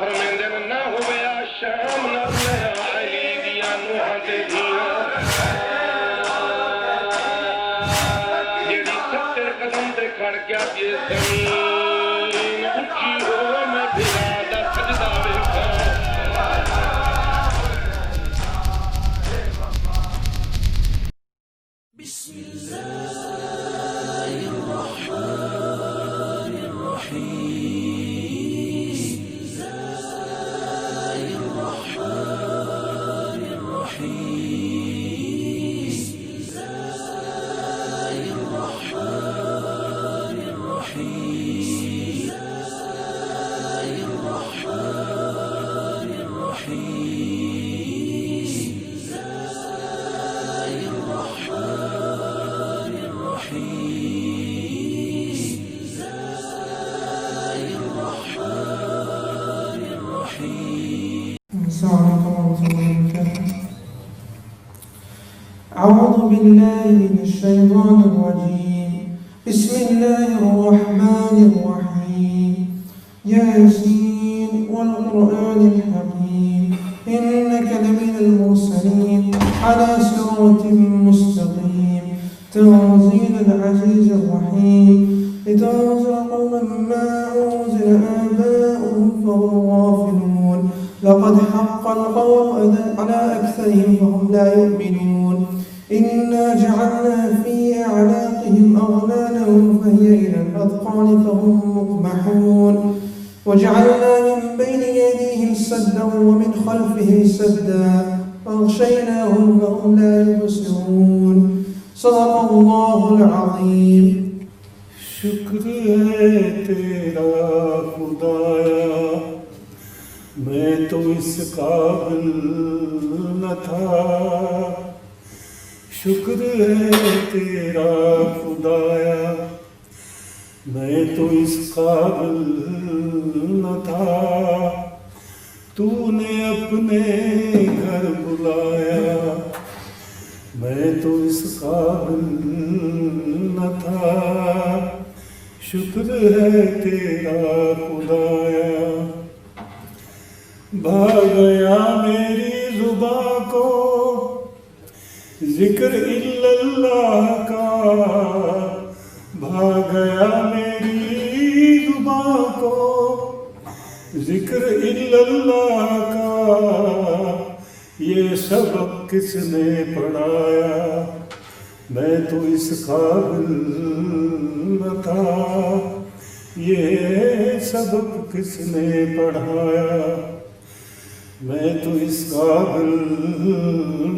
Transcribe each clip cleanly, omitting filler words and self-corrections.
فرمیندے نہ ہویا شام نہ لیا علی دیا نوحاں تے دیا جیڑی 70 قدم تے کھڑ گیا جے زمین اونچی ہو میں بھرا دا سجدہ ویکھاں بسم الله الرحمن الرحيم بسم الله الرحمن الرحيم بسم الله الرحمن الرحيم بسم الله الرحمن الرحيم بسم الله الرحمن الرحيم بسم الله الرحمن الرحيم. السلام عليكم ورحمة الله وبركاته. أعوذ بالله من الشيطان الرجيم. بسم الله الرحمن الرحيم. ياسين والقرآن الحكيم إنك لمن المرسلين على صراط مستقيم تنزيل العزيز الرحيم لتنذر قوما ما أنزل آباؤهم فهم غافلون لقد حق القول على أكثرهم فهم لا يؤمنون إنا جعلنا في أعناقهم أغلالا فهي إلى الأذقان فهم مقمحون وجعلنا من بين يديهم سدا ومن خلفهم سدا فأغشيناهم فهم لا يبصرون صدق الله العظيم. شکر ہے تیرا خدایا میں تو اس قابل نہ تھا شکر ہے تیرا خدایا میں تو اس قابل نہ تھا تو نے اپنے گھر بلایا میں تو اس قابل نہ تھا شکر ہے تیرا خدایا بھاگ گیا میری زباں کو ذکر الا اللہ کا بھاگ گیا میری زباں کو ذکر الا اللہ کا یہ سبق کس نے پڑھایا میں تو اس قابل نہ تھا یہ سبق کس نے پڑھایا میں تو اس قابل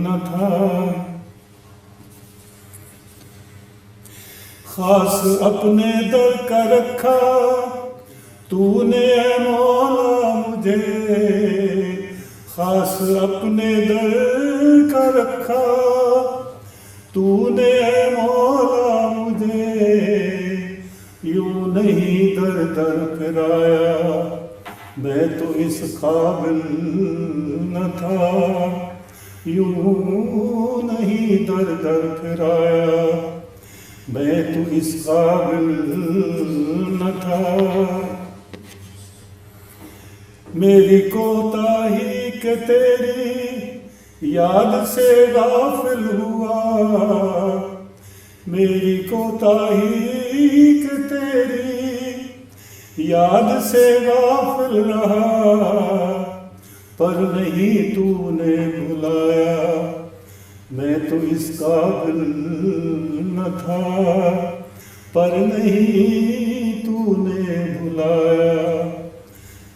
نہ تھا خاص اپنے در کا رکھا تو نے اے مولا مجھے خاص اپنے در کا رکھا تو نے اے مولا مجھے یوں نہیں در در پھرایا میں تو اس قابل نہ تھا یوں نہیں در در پھرایا میں تو اس قابل نہ تھا میری کوتاہی کہ تیری یاد سے غافل ہوا میری کوتاہی کہ تیری یاد سے غافل رہا پر نہیں تو نے بلایا میں تو اس قابل نہ تھا پر نہیں تو نے بلایا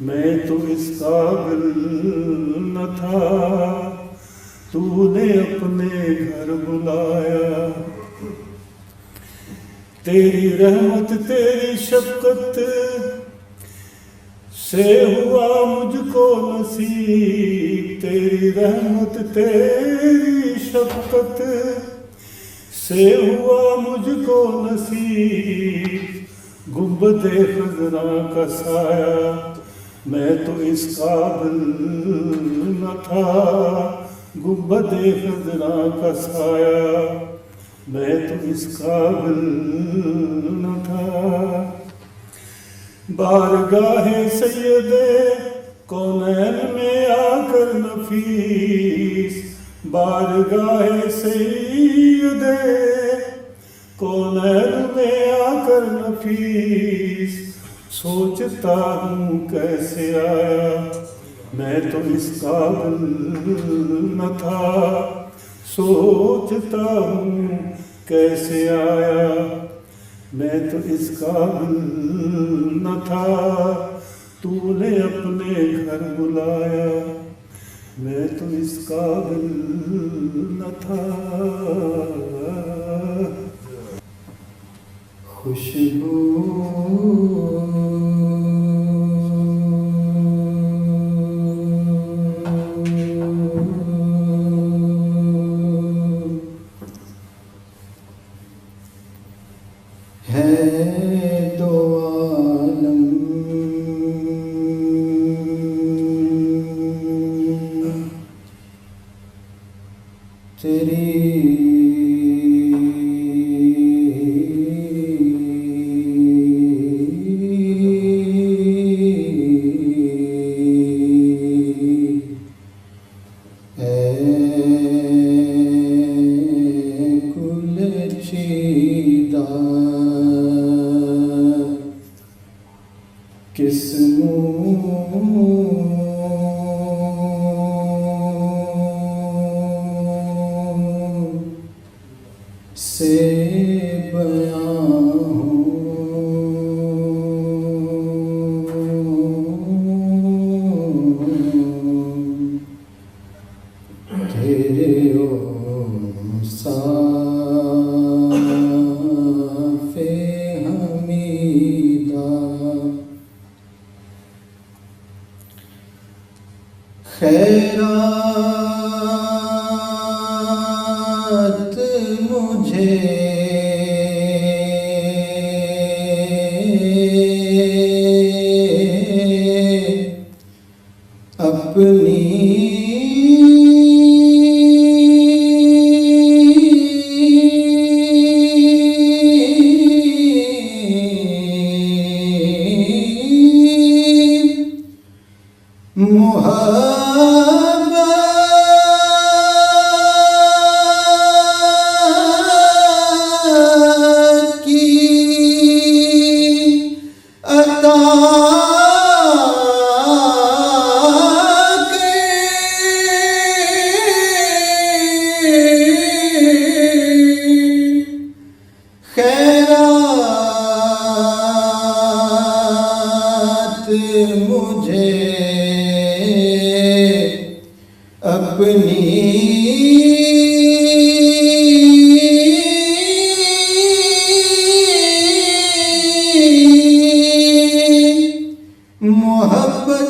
میں تو اس قابل نہ تھا تو نے اپنے گھر بلایا تیری رحمت تیری شفقت سے ہوا مجھ کو نصیب تیری رحمت تیری شفقت سے ہوا مجھ کو نصیب گنبد خضرا کا سایہ میں تو اس قابل نہ تھا گنبد خضرا کا سایہ میں تو اس قابل نہ تھا بارگاہ سید کونین میں آ کر نفیس بارگاہ سید کونین میں آ کر نفیس سوچتا ہوں کیسے آیا میں تو اس قابل نہ تھا سوچتا ہوں کیسے آیا میں تو اس قابل نہ تھا تو نے اپنے گھر بلایا میں تو اس قابل نہ تھا ہے دو عالم خیرات مجھے اپنی مجھے اپنی محبت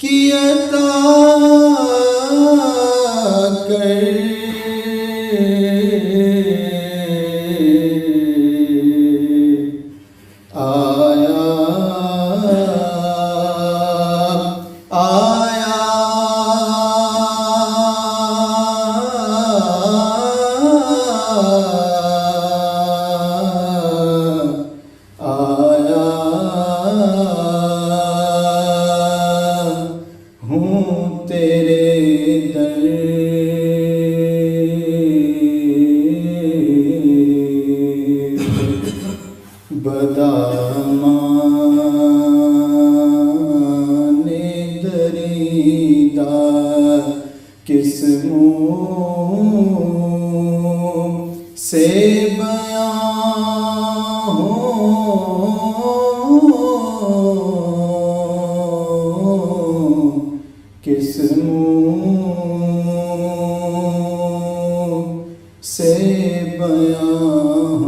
کی عطا کر سے بیان کس منہ سے بیان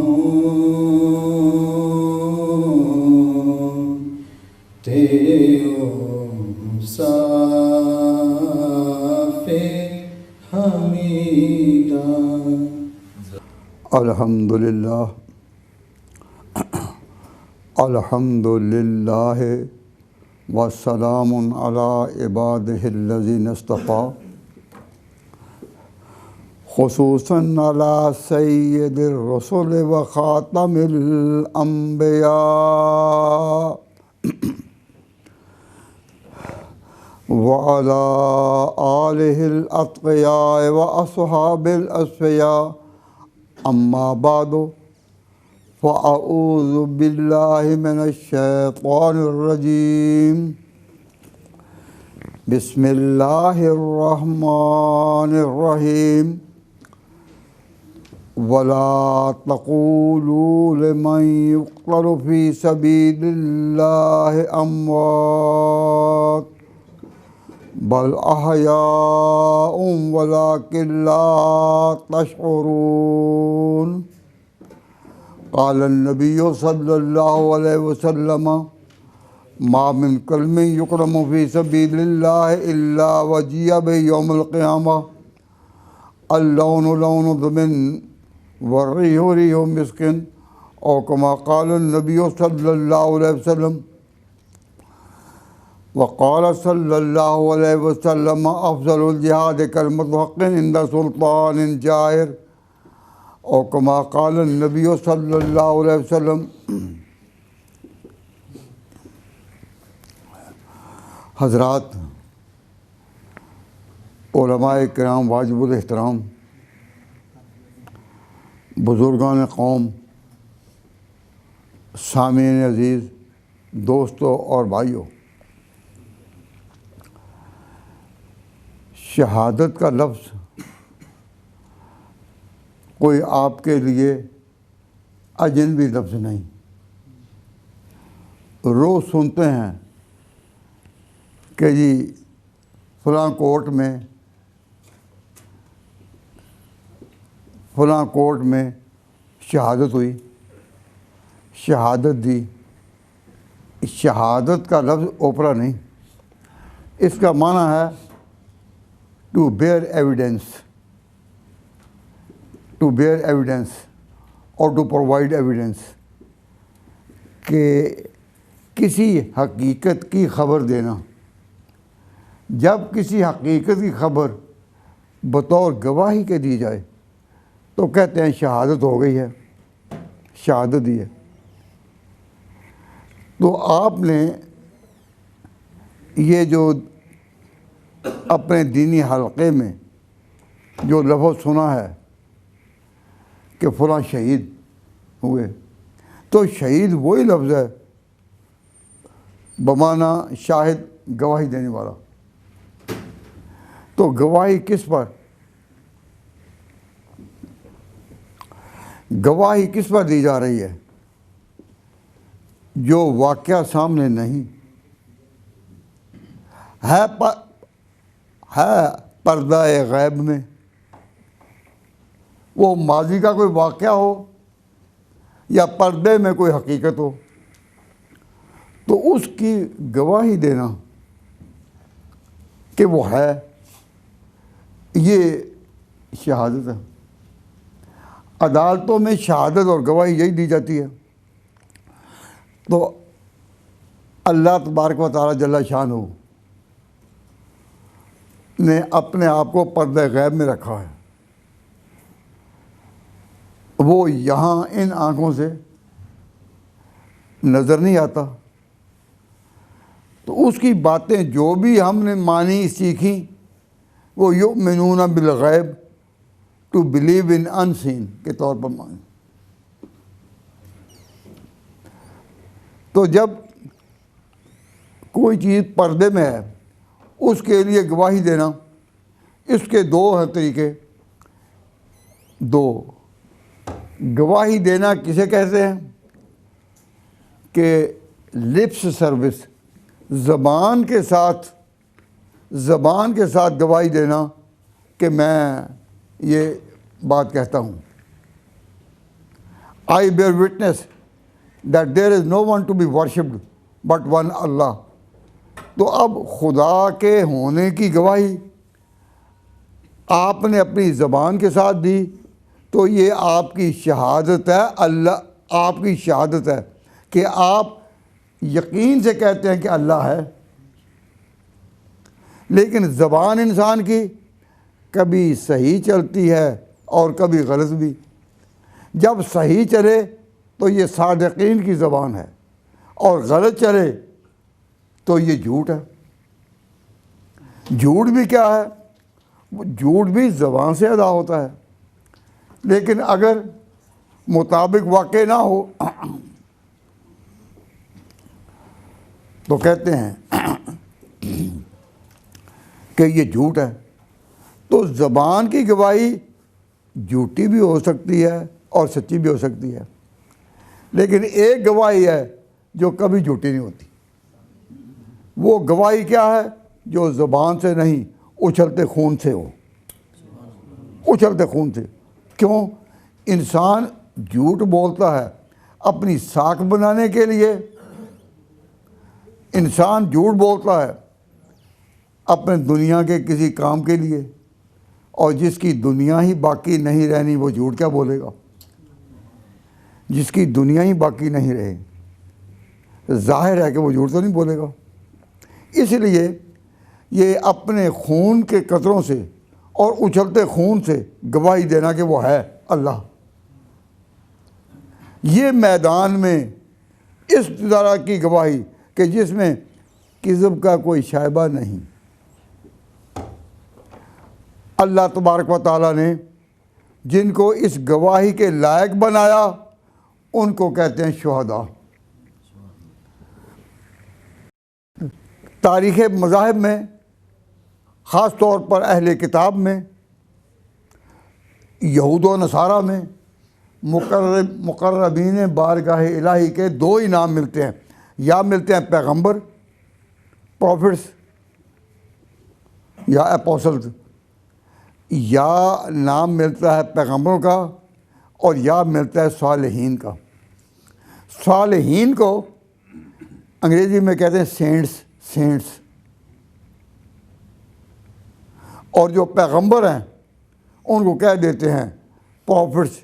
تیرے اوصاف حمیدہ. الحمدللہ الحمدللہ والسلام علی عبادہ الذین اصطفیٰ خصوصاً علی سید الرسل و خاتم الانبیاء وعلى آله الأتقياء وأصحاب الأصفياء أما بعد فأعوذ بالله من الشيطان الرجيم بسم الله الرحمن الرحيم ولا تقولوا لمن يقتل في سبيل الله أموات بل أحياء ولكن لا تشعرون قال النبي صلى الله عليه وسلم ما من كلم يقرم في سبيل الله إلا وجيء به يوم القيامة اللون لون ضمن والريح ريح مسك أو كما قال النبي صلى الله عليه وسلم وقال صلى الله عليه وسلم أفضل الجهاد كلمة حق عند سلطان جائر أو كما قال النبي صلى الله عليه وسلم. حضرات، علماء کرام واجب الاحترام، بزرگان قوم، سامعین عزیز، دوستوں اور بھائیوں، شہادت کا لفظ کوئی آپ کے لیے اجنبی لفظ نہیں. روز سنتے ہیں کہ جی فلاں کورٹ میں شہادت ہوئی، شہادت دی. شہادت کا لفظ اوپرا نہیں، اس کا معنی ہے ٹو بیئر ایویڈنس اور ٹو پرووائڈ ایویڈنس، کہ کسی حقیقت کی خبر دینا. جب کسی حقیقت کی خبر بطور گواہی کے دی جائے تو کہتے ہیں شہادت ہو گئی ہے، شہادت دی ہے. تو آپ نے یہ جو اپنے دینی حلقے میں جو لفظ سنا ہے کہ فلاں شہید ہوئے، تو شہید وہی لفظ ہے بمعنی شاہد، گواہی دینے والا. تو گواہی کس پر؟ گواہی کس پر دی جا رہی ہے؟ جو واقعہ سامنے نہیں ہے، پردہ غیب میں. وہ ماضی کا کوئی واقعہ ہو یا پردے میں کوئی حقیقت ہو، تو اس کی گواہی دینا کہ وہ ہے، یہ شہادت ہے. عدالتوں میں شہادت اور گواہی یہی دی جاتی ہے. تو اللہ تبارک و تعالیٰ جل شانہ نے اپنے آپ کو پردہ غیب میں رکھا ہے. وہ یہاں ان آنکھوں سے نظر نہیں آتا. تو اس کی باتیں جو بھی ہم نے مانی سیکھیں وہ یؤمنون بالغیب، ٹو بلیو ان انسین کے طور پر مانی. تو جب کوئی چیز پردے میں ہے اس کے لیے گواہی دینا، اس کے دو ہیں طریقے. دو گواہی دینا کسے کہتے ہیں کہ لپس سروس، زبان کے ساتھ گواہی دینا کہ میں یہ بات کہتا ہوں. I bear witness that there is no one to be worshipped but one Allah. تو اب خدا کے ہونے کی گواہی آپ نے اپنی زبان کے ساتھ دی تو یہ آپ کی شہادت ہے. اللہ آپ کی شہادت ہے کہ آپ یقین سے کہتے ہیں کہ اللہ ہے. لیکن زبان انسان کی کبھی صحیح چلتی ہے اور کبھی غلط بھی. جب صحیح چلے تو یہ صادقین کی زبان ہے اور غلط چلے تو یہ جھوٹ ہے. جھوٹ بھی کیا ہے؟ وہ جھوٹ بھی زبان سے ادا ہوتا ہے، لیکن اگر مطابق واقع نہ ہو تو کہتے ہیں کہ یہ جھوٹ ہے۔ تو زبان کی گواہی جھوٹی بھی ہو سکتی ہے اور سچی بھی ہو سکتی ہے، لیکن ایک گواہی ہے جو کبھی جھوٹی نہیں ہوتی۔ وہ گواہی کیا ہے؟ جو زبان سے نہیں، اچھلتے خون سے ہو، اچھلتے خون سے۔ کیوں؟ انسان جھوٹ بولتا ہے اپنی ساکھ بنانے کے لیے، انسان جھوٹ بولتا ہے اپنے دنیا کے کسی کام کے لیے، اور جس کی دنیا ہی باقی نہیں رہنی وہ جھوٹ کیا بولے گا؟ جس کی دنیا ہی باقی نہیں رہے، ظاہر ہے کہ وہ جھوٹ تو نہیں بولے گا۔ اس لیے یہ اپنے خون کے قطروں سے اور اچھلتے خون سے گواہی دینا کہ وہ ہے اللہ، یہ میدان میں اس طرح کی گواہی کہ جس میں کذب کا کوئی شائبہ نہیں۔ اللہ تبارک و تعالیٰ نے جن کو اس گواہی کے لائق بنایا ان کو کہتے ہیں شہداء۔ تاریخ مذاہب میں، خاص طور پر اہل کتاب میں، یہود و نصارہ میں مقربین بارگاہ الہی کے دو ہی نام ملتے ہیں، یا ملتے ہیں پیغمبر پروفٹس یا اپوسلز، یا نام ملتا ہے پیغمبروں کا اور یا ملتا ہے صالحین کا۔ صالحین کو انگریزی میں کہتے ہیں سینٹس، اور جو پیغمبر ہیں ان کو کہہ دیتے ہیں پروفٹس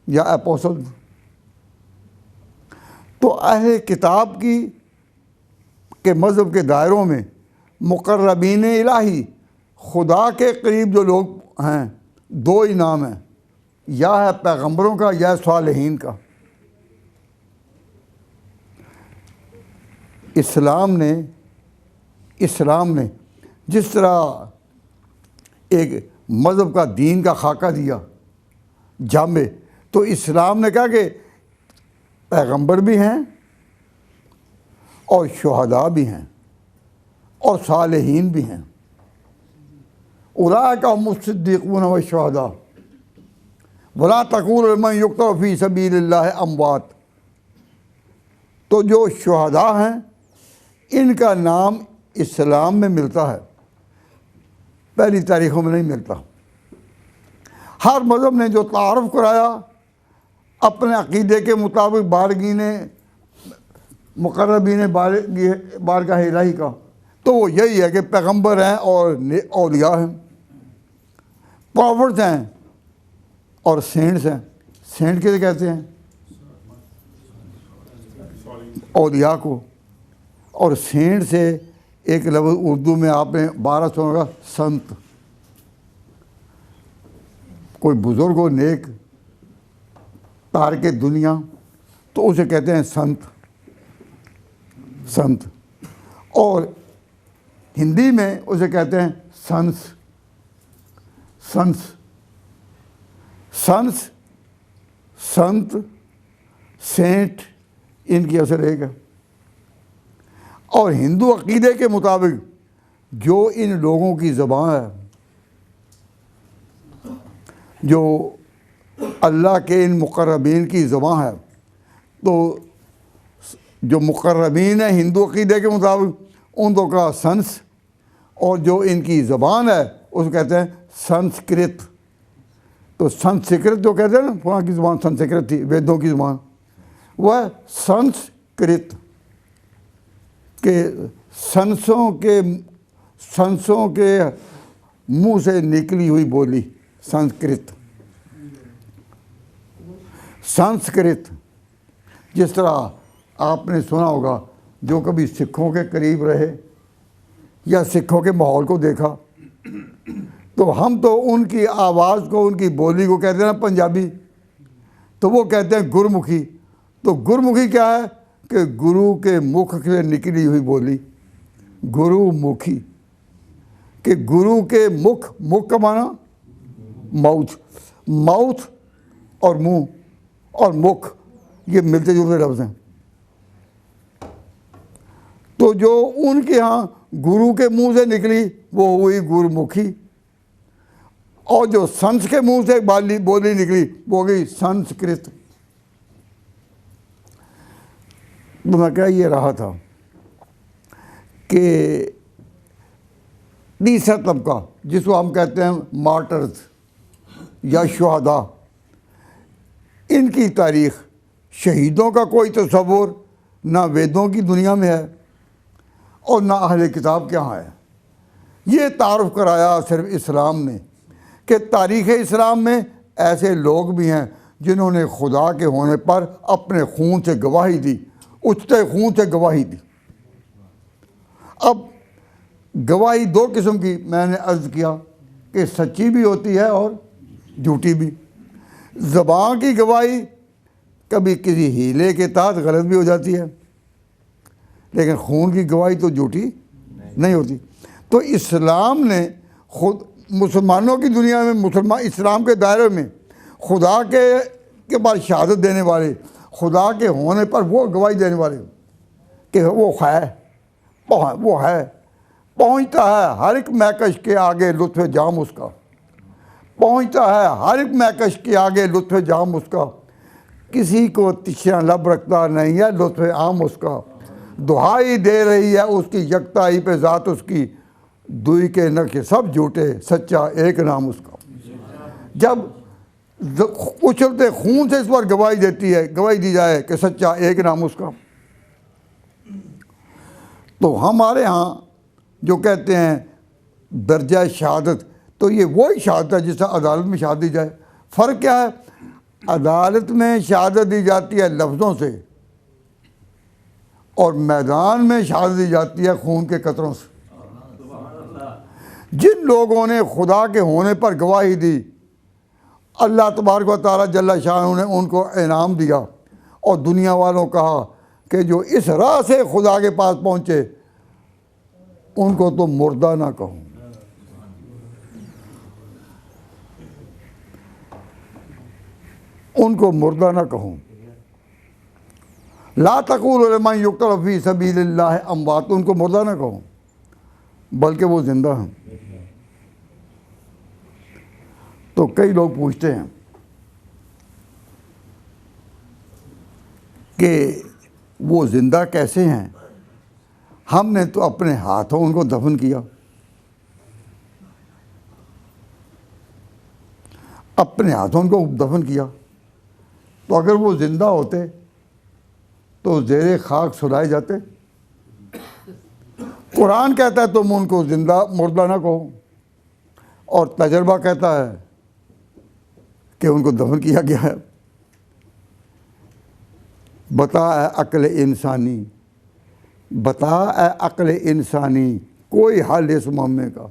یا اپوسل۔ تو اہل کتاب کے مذہب کے دائروں میں مقربین الہی، خدا کے قریب جو لوگ ہیں، دو ہی نام ہیں، یا ہے پیغمبروں کا یا صالحین کا۔ اسلام نے جس طرح ایک مذہب کا دین کا خاکہ دیا جامع، تو اسلام نے کہا کہ پیغمبر بھی ہیں اور شہداء بھی ہیں اور صالحین بھی ہیں۔ اولئک هم الصدیقون والشہداء ولا تقولوا لمن یقتل فی سبیل اللہ اموات۔ تو جو شہداء ہیں ان کا نام اسلام میں ملتا ہے، پہلی تاریخوں میں نہیں ملتا۔ ہر مذہب نے جو تعارف کرایا اپنے عقیدے کے مطابق بارگین مقربین بارگاہ الہی کا، تو وہ یہی ہے کہ پیغمبر ہیں اور اولیاء ہیں، پروفٹس ہیں اور سینٹس ہیں۔ سینٹ کسے کہتے ہیں؟ اولیاء کو۔ اور سینٹ سے ایک لفظ اردو میں آپ نے 12 سنا ہوگا، سنت۔ کوئی بزرگ ہو نیک، تارک دنیا، تو اسے کہتے ہیں سنت۔ اور ہندی میں اسے کہتے ہیں سنت، سینٹ، ان کی اثر ایک ہے۔ اور ہندو عقیدے کے مطابق جو ان لوگوں کی زبان ہے، جو اللہ کے ان مقربین کی زبان ہے، تو جو مقربین ہیں ہندو عقیدے کے مطابق ان کو کہا سنس، اور جو ان کی زبان ہے اس کو کہتے ہیں سنسکرت۔ تو سنسکرت جو کہتے ہیں نا، فلاں کی زبان سنسکرت تھی، ویدوں کی زبان، وہ ہے سنسکرت، کہ سنسوں کے منہ سے نکلی ہوئی بولی سنسکرت۔ جس طرح آپ نے سنا ہوگا، جو کبھی سکھوں کے قریب رہے یا سکھوں کے ماحول کو دیکھا، تو ہم تو ان کی آواز کو، ان کی بولی کو کہتے ہیں نا پنجابی، تو وہ کہتے ہیں گرمکھی۔ تو گرمکھی کیا ہے؟ کہ گرو کے مکھ سے نکلی ہوئی بولی، گرو مکھی۔ کہ گرو کے مکھ کا معنی ماؤتھ اور منہ اور مکھ یہ ملتے جلتے لفظ ہیں. تو جو ان کے ہاں گرو کے منہ سے نکلی وہ ہوئی گرمکھی، اور جو سنس کے منہ سے بولی نکلی وہ گئی سنسکرت. تو میں کہہ یہ رہا تھا کہ تیسرا طبقہ جس کو ہم کہتے ہیں مارٹرز یا شہداء، ان کی تاریخ، شہیدوں کا کوئی تصور نہ ویدوں کی دنیا میں ہے اور نہ اہل کتاب کے یہاں ہے. یہ تعارف کرایا صرف اسلام نے کہ تاریخ اسلام میں ایسے لوگ بھی ہیں جنہوں نے خدا کے ہونے پر اپنے خون سے گواہی دی، اچھتے خون سے گواہی دی. اب گواہی دو قسم کی میں نے عرض کیا کہ سچی بھی ہوتی ہے اور جھوٹی بھی. زبان کی گواہی کبھی کسی ہیلے کے تحت غلط بھی ہو جاتی ہے، لیکن خون کی گواہی تو جھوٹی نہیں ہوتی. تو اسلام نے خود مسلمانوں کی دنیا میں اسلام کے دائرے میں خدا کے بعد شہادت دینے والے، خدا کے ہونے پر وہ گواہی دینے والے کہ وہ ہے، پہنچتا ہے ہر ایک مہکش کے آگے لطف جام اس کا، پہنچتا ہے ہر ایک مہکش کے آگے لطف جام اس کا، کسی کو تشنا لب رکھتا نہیں ہے لطف عام اس کا، دہائی دے رہی ہے اس کی یکتائی پہ ذات اس کی، دوئی کے نقش سب جھوٹے سچا ایک نام اس کا. جب اچھلتے خون سے اس پر گواہی دی جائے کہ سچا ایک نام اس کا. تو ہمارے ہاں جو کہتے ہیں درجہ شہادت، تو یہ وہی شہادت ہے جس سے عدالت میں شہادت دی جائے. فرق کیا ہے؟ عدالت میں شہادت دی جاتی ہے لفظوں سے اور میدان میں شہادت دی جاتی ہے خون کے قطروں سے. جن لوگوں نے خدا کے ہونے پر گواہی دی، اللہ تبارک و تعالیٰ جل شانہ نے ان کو انعام دیا اور دنیا والوں کہا کہ جو اس راہ سے خدا کے پاس پہنچے ان کو تو مردہ نہ کہو. ان کو مردہ نہ کہوں. لا تقولوا لمن یقتل فی سبیل اللہ اموات، ان کو مردہ نہ کہوں بلکہ وہ زندہ ہیں. تو کئی لوگ پوچھتے ہیں کہ وہ زندہ کیسے ہیں؟ ہم نے تو اپنے ہاتھوں ان کو دفن کیا. اپنے ہاتھوں ان کو دفن کیا. تو اگر وہ زندہ ہوتے تو زیر خاک سلائے جاتے. قرآن کہتا ہے تم ان کو مردہ نہ کہو، اور تجربہ کہتا ہے کہ ان کو دفن کیا گیا ہے. بتا اے عقل انسانی کوئی حل اس معاملے کا.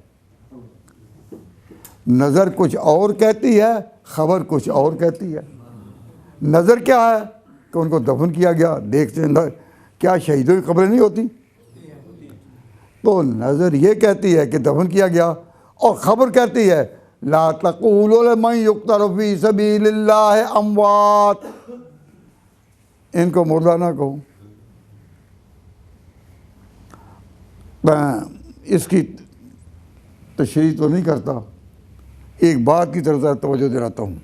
نظر کچھ اور کہتی ہے، خبر کچھ اور کہتی ہے. نظر کیا ہے کہ ان کو دفن کیا گیا، دیکھتے ہیں کیا شہیدوں کی قبریں نہیں ہوتی؟ تو نظر یہ کہتی ہے کہ دفن کیا گیا، اور خبر کہتی ہے لا تقولوا لمن یقتل فی سبیل اللہ اموات، ان کو مردہ نہ کہو. میں اس کی تشریح تو نہیں کرتا، ایک بات کی طرف توجہ دلاتا ہوں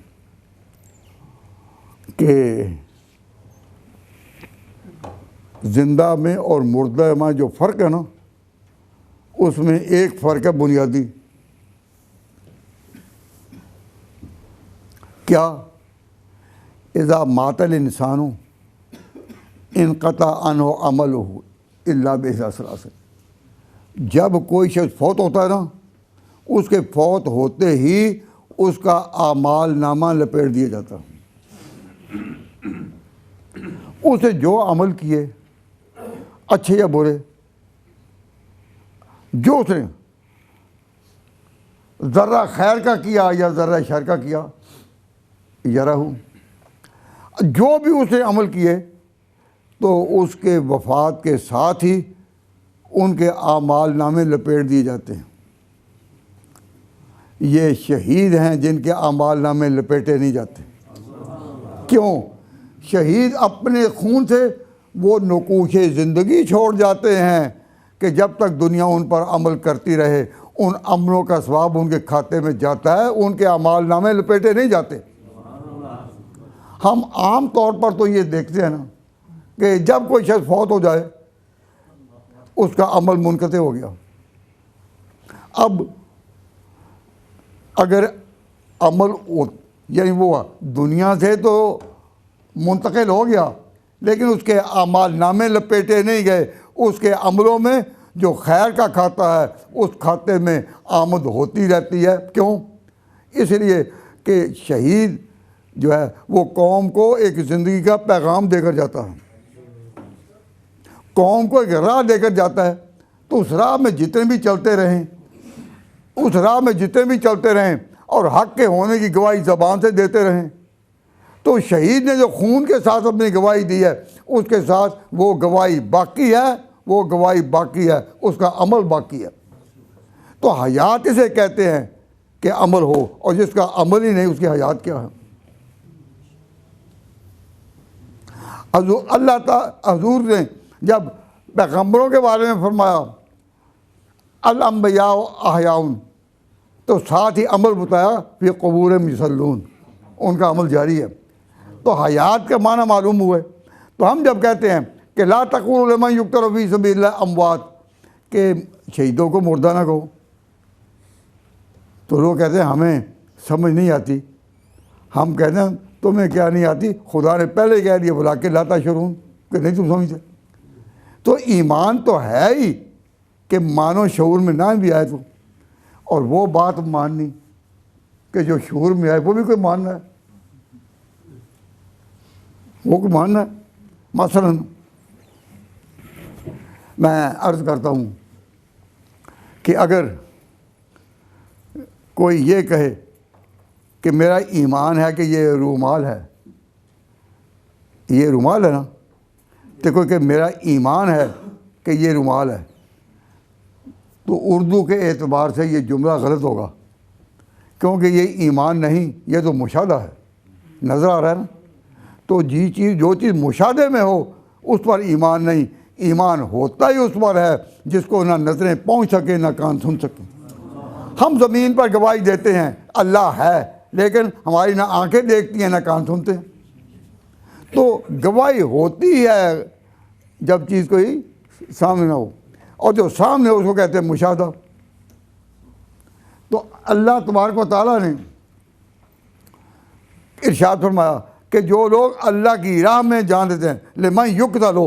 کہ زندہ میں اور مردہ میں جو فرق ہے نا، اس میں ایک فرق ہے بنیادی. کیا؟ اذا مات الانسان انقطع عنہ عملہ الا باحدی ثلاث. جب کوئی شخص فوت ہوتا ہے نا، اس کے فوت ہوتے ہی اس کا اعمال نامہ لپیٹ دیا جاتا. اسے جو عمل کیے اچھے یا برے، جو اس نے ذرہ خیر کا کیا یا ذرہ شر کا کیا، یرہ، جو بھی اس نے عمل کیے تو اس کے وفات کے ساتھ ہی ان کے اعمال نامے لپیٹ دیے جاتے ہیں. یہ شہید ہیں جن کے اعمال نامے لپیٹے نہیں جاتے. کیوں؟ شہید اپنے خون سے وہ نقوش زندگی چھوڑ جاتے ہیں کہ جب تک دنیا ان پر عمل کرتی رہے ان عملوں کا ثواب ان کے کھاتے میں جاتا ہے, ان کے اعمال نامے لپیٹے نہیں جاتے. ہم عام طور پر تو یہ دیکھتے ہیں نا کہ جب کوئی شخص فوت ہو جائے اس کا عمل منقطع ہو گیا. اب اگر عمل یعنی وہ دنیا سے تو منتقل ہو گیا لیکن اس کے اعمال نامے لپیٹے نہیں گئے, اس کے عملوں میں جو خیر کا کھاتا ہے اس کھاتے میں آمد ہوتی رہتی ہے. کیوں؟ اس لیے کہ شہید جو ہے وہ قوم کو ایک زندگی کا پیغام دے کر جاتا ہے, قوم کو ایک راہ دے کر جاتا ہے. تو اس راہ میں جتنے بھی چلتے رہیں, اس راہ میں جتنے بھی چلتے رہیں اور حق کے ہونے کی گواہی زبان سے دیتے رہیں, تو شہید نے جو خون کے ساتھ اپنی گواہی دی ہے اس کے ساتھ وہ گواہی باقی ہے, وہ گواہی باقی ہے, اس کا عمل باقی ہے. تو حیات اسے کہتے ہیں کہ عمل ہو, اور جس کا عمل ہی نہیں اس کی حیات کیا ہے. اللہ تعالیٰ حضور نے جب پیغمبروں کے بارے میں فرمایا الانبیاء احیاء, تو ساتھ ہی عمل بتایا فی قبورہم یصلون, ان کا عمل جاری ہے. تو حیات کا معنی معلوم ہوئے. تو ہم جب کہتے ہیں کہ لا تقولوا لمن یقتل فی سبیل اللہ اموات, کہ شہیدوں کو مردہ نہ کہو, تو لوگ کہتے ہیں ہمیں سمجھ نہیں آتی. ہم کہتے ہیں تمہیں کیا نہیں آتی, خدا نے پہلے کہہ دیا بلا کے لا تشعرون, کہ نہیں تم سمجھتے. تو ایمان تو ہے ہی کہ مانو شعور میں نہ بھی آئے تو, اور وہ بات ماننی کہ جو شعور میں آئے وہ بھی کوئی ماننا ہے, وہ کوئی ماننا ہے. مثلا میں عرض کرتا ہوں کہ اگر کوئی یہ کہے کہ میرا ایمان ہے کہ یہ رومال ہے, یہ رومال ہے نا, تو کوئی کہ میرا ایمان ہے کہ یہ رومال ہے, تو اردو کے اعتبار سے یہ جملہ غلط ہوگا, کیونکہ یہ ایمان نہیں, یہ تو مشاہدہ ہے, نظر آ رہا ہے نا. تو جو چیز مشاہدے میں ہو اس پر ایمان نہیں, ایمان ہوتا ہی اس پر ہے جس کو نہ نظریں پہنچ سکیں نہ کان سن سکیں. ہم زمین پر گواہی دیتے ہیں اللہ ہے, لیکن ہماری نہ آنکھیں دیکھتی ہیں نہ کان سنتے ہیں. تو گواہی ہوتی ہے جب چیز کوئی سامنے نہ ہو, اور جو سامنے ہو اس کو کہتے ہیں مشاہدہ. تو اللہ تبارک و تعالیٰ نے ارشاد فرمایا کہ جو لوگ اللہ کی راہ میں جان دیتے ہیں لمن یقتل,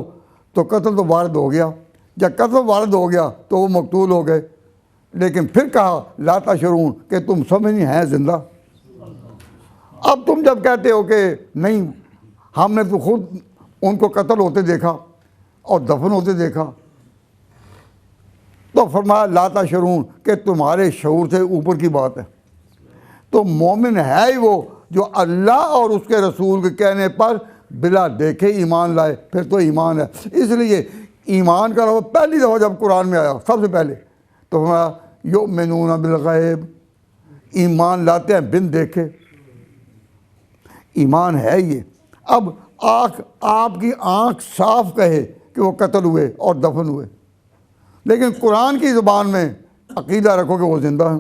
تو قتل تو وارد ہو گیا, جب قتل وارد ہو گیا تو وہ مقتول ہو گئے. لیکن پھر کہا لا تشعرون, کہ تم سمجھ نہیں ہیں زندہ. اب تم جب کہتے ہو کہ نہیں ہم نے تو خود ان کو قتل ہوتے دیکھا اور دفن ہوتے دیکھا, تو فرمایا لا تشعرون, کہ تمہارے شعور سے اوپر کی بات ہے. تو مومن ہے ہی وہ جو اللہ اور اس کے رسول کے کہنے پر بلا دیکھے ایمان لائے, پھر تو ایمان ہے. اس لیے ایمان کا لفظ پہلی دفعہ جب قرآن میں آیا سب سے پہلے تو ہمارا یؤمنون بالغیب, ایمان لاتے ہیں بن دیکھے, ایمان ہے یہ. اب آپ کی آنکھ صاف کہے کہ وہ قتل ہوئے اور دفن ہوئے, لیکن قرآن کی زبان میں عقیدہ رکھو کہ وہ زندہ ہیں.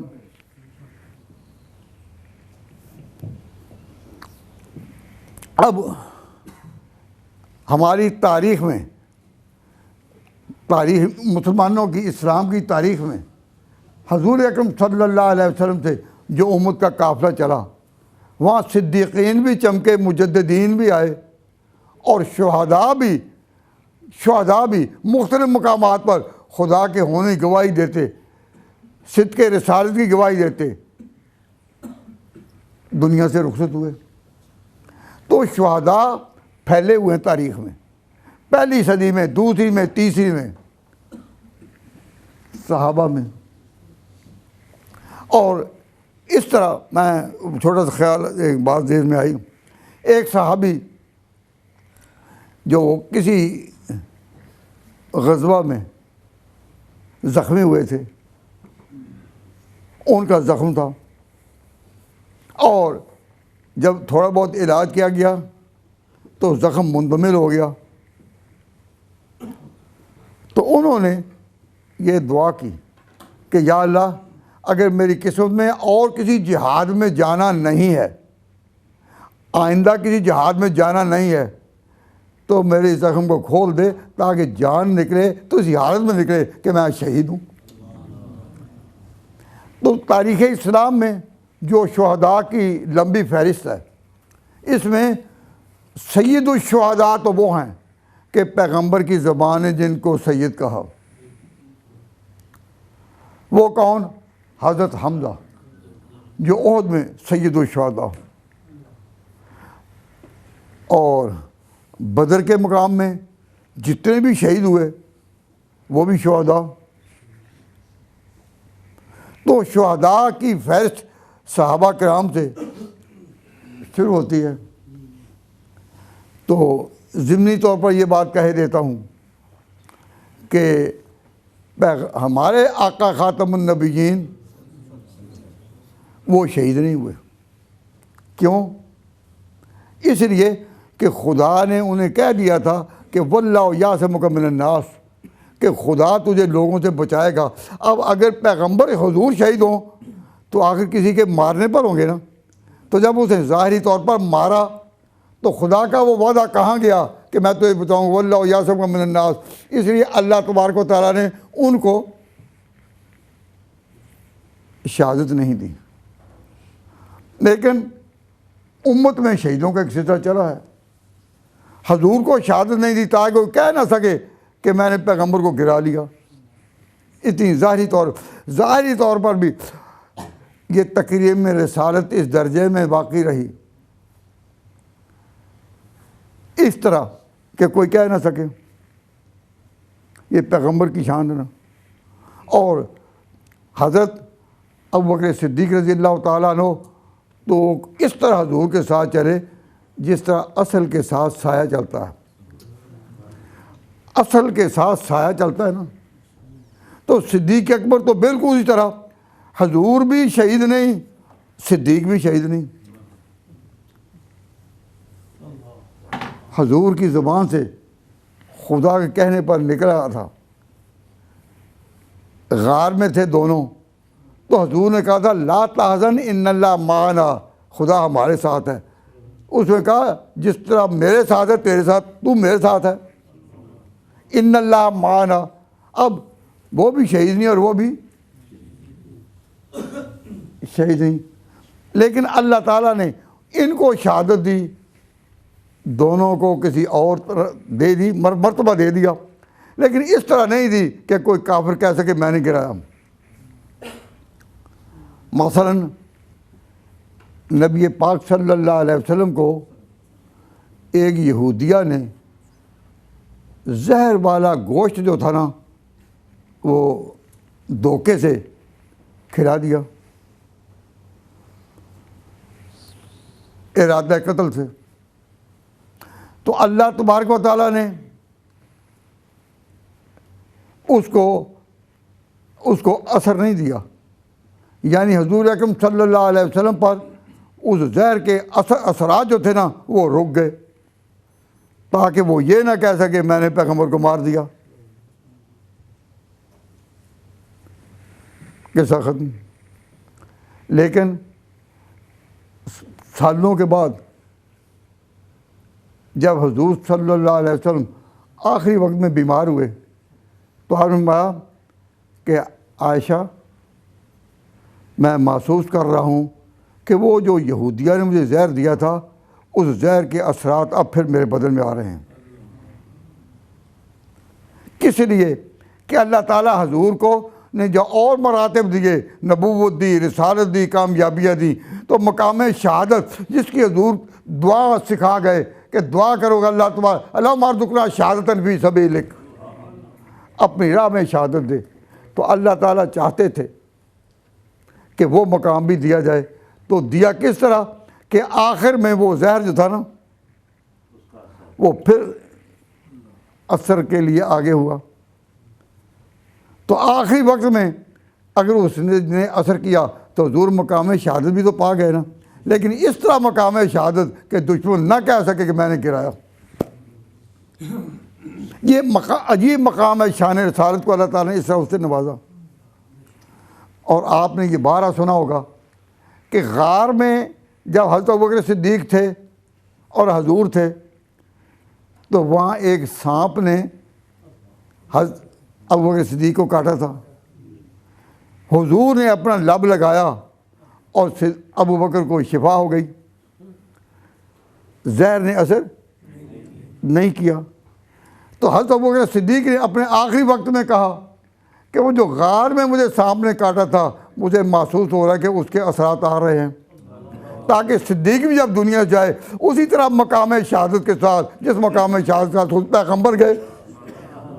اب ہماری تاریخ میں, تاریخ مسلمانوں کی اسلام کی تاریخ میں حضور اکرم صلی اللہ علیہ وسلم سے جو امت کا قافلہ چلا, وہاں صدیقین بھی چمکے, مجددین بھی آئے, اور شہداء بھی مختلف مقامات پر خدا کے ہونے کی گواہی دیتے, صدق رسالت کی گواہی دیتے, دنیا سے رخصت ہوئے. تو شہداء پھیلے ہوئے ہیں تاریخ میں, پہلی صدی میں, دوسری میں, تیسری میں, صحابہ میں. اور اس طرح میں چھوٹا سا خیال, ایک بات ذہن میں آئی, ایک صحابی جو کسی غزوہ میں زخمی ہوئے تھے, ان کا زخم تھا اور جب تھوڑا بہت علاج کیا گیا تو زخم مندمل ہو گیا، تو انہوں نے یہ دعا کی کہ یا اللہ اگر میری قسمت میں اور کسی جہاد میں جانا نہیں ہے، آئندہ کسی جہاد میں جانا نہیں ہے، تو میرے زخم کو کھول دے تاکہ جان نکلے تو اسی حالت میں نکلے کہ میں شہید ہوں۔ تو تاریخ اسلام میں جو شہداء کی لمبی فہرست ہے، اس میں سید الشہداء تو وہ ہیں کہ پیغمبر کی زبان نے جن کو سید کہا، وہ کون؟ حضرت حمزہ جو احد میں سید الشہداء، اور بدر کے مقام میں جتنے بھی شہید ہوئے وہ بھی شہداء۔ تو شہداء کی فہرست صحابہ کرام سے شروع ہوتی ہے۔ تو ضمنی طور پر یہ بات کہہ دیتا ہوں کہ ہمارے آقا خاتم النبیین وہ شہید نہیں ہوئے۔ کیوں؟ اس لیے کہ خدا نے انہیں کہہ دیا تھا کہ واللہ یعصمک من الناس، کہ خدا تجھے لوگوں سے بچائے گا۔ اب اگر پیغمبر حضور شہید ہوں تو آخر کسی کے مارنے پر ہوں گے نا، تو جب اسے ظاہری طور پر مارا تو خدا کا وہ وعدہ کہاں گیا کہ میں تجھے بچاؤں، واللہ یعصمک من الناس۔ اس لیے اللہ تبارک و تعالیٰ نے ان کو شہادت نہیں دی، لیکن امت میں شہیدوں کا ایک سلسلہ چلا ہے۔ حضور کو شہادت نہیں دی تاکہ کوئی کہہ نہ سکے کہ میں نے پیغمبر کو گرا لیا۔ اتنی ظاہری طور پر بھی یہ تقریم میں رسالت اس درجے میں باقی رہی، اس طرح کہ کوئی کہہ نہ سکے۔ یہ پیغمبر کی شان ہے نا۔ اور حضرت ابوبکر صدیق رضی اللہ تعالیٰ عنہ تو اس طرح حضور کے ساتھ چلے جس طرح اصل کے ساتھ سایہ چلتا ہے۔ اصل کے ساتھ سایہ چلتا ہے نا۔ تو صدیق اکبر تو بالکل اسی طرح، حضور بھی شہید نہیں، صدیق بھی شہید نہیں۔ حضور کی زبان سے خدا کے کہنے پر نکلا تھا، غار میں تھے دونوں، تو حضور نے کہا تھا لا تحزن ان اللہ معنا، خدا ہمارے ساتھ ہے۔ اس نے کہا جس طرح میرے ساتھ ہے تیرے ساتھ، تو میرے ساتھ ہے، ان اللہ معنا۔ اب وہ بھی شہید نہیں اور وہ بھی شہید نہیں، لیکن اللہ تعالیٰ نے ان کو شہادت دی، دونوں کو کسی اور طرح دے دی، مرتبہ دے دیا، لیکن اس طرح نہیں دی کہ کوئی کافر کہہ سکے میں نے گرایا۔ مثلا نبی پاک صلی اللہ علیہ وسلم کو ایک یہودیہ نے زہر والا گوشت جو تھا نا وہ دھوکے سے کھلا دیا، ارادہ قتل سے۔ تو اللہ تبارک و تعالیٰ نے اس کو اثر نہیں دیا، یعنی حضور اکرم صلی اللہ علیہ وسلم پر اس زہر کے اثرات جو تھے نا وہ رک گئے، تاکہ وہ یہ نہ کہہ سکے میں نے پیغمبر کو مار دیا۔ قصہ ختم۔ لیکن سالوں کے بعد جب حضور صلی اللہ علیہ وسلم آخری وقت میں بیمار ہوئے تو آپ نے فرمایا کہ عائشہ میں محسوس کر رہا ہوں کہ وہ جو یہودیہ نے مجھے زہر دیا تھا اس زہر کے اثرات اب پھر میرے بدن میں آ رہے ہیں۔ کس لیے کہ اللہ تعالیٰ حضور کو نے جو اور مراتب دیے، نبوت دی، رسالت دی، کامیابیاں دی، تو مقام شہادت جس کی حضور دعا سکھا گئے کہ دعا کرو گا اللہ تمہارا اللہم ارزقنا شہادۃ فی سبیلک، اپنی راہ میں شہادت دے، تو اللہ تعالیٰ چاہتے تھے کہ وہ مقام بھی دیا جائے۔ تو دیا کس طرح کہ آخر میں وہ زہر جو تھا نا وہ پھر اثر کے لیے آگے ہوا۔ تو آخری وقت میں اگر اس نے اثر کیا تو حضور مقام شہادت بھی تو پا گئے نا، لیکن اس طرح مقام شہادت کہ دشمن نہ کہہ سکے کہ میں نے گرایا. یہ عجیب مقام ہے. شان رسالت کو اللہ تعالیٰ نے اس طرح اس سے نوازا. اور آپ نے یہ بارہ سنا ہوگا کہ غار میں جب حضرت ابوبکر صدیق تھے اور حضور تھے تو وہاں ایک سانپ نے حضرت ابوبکر صدیق کو کاٹا تھا. حضور نے اپنا لب لگایا اور ابوبکر کو شفا ہو گئی. زہر نے اثر نہیں کیا. تو حضرت ابوبکر صدیق نے اپنے آخری وقت میں کہا کہ وہ جو غار میں مجھے سانپ نے کاٹا تھا مجھے محسوس ہو رہا ہے کہ اس کے اثرات آ رہے ہیں، تاکہ صدیق بھی جب دنیا سے جائے اسی طرح مقام شہادت کے ساتھ جس مقام شہادت کے ساتھ پیغمبر گئے.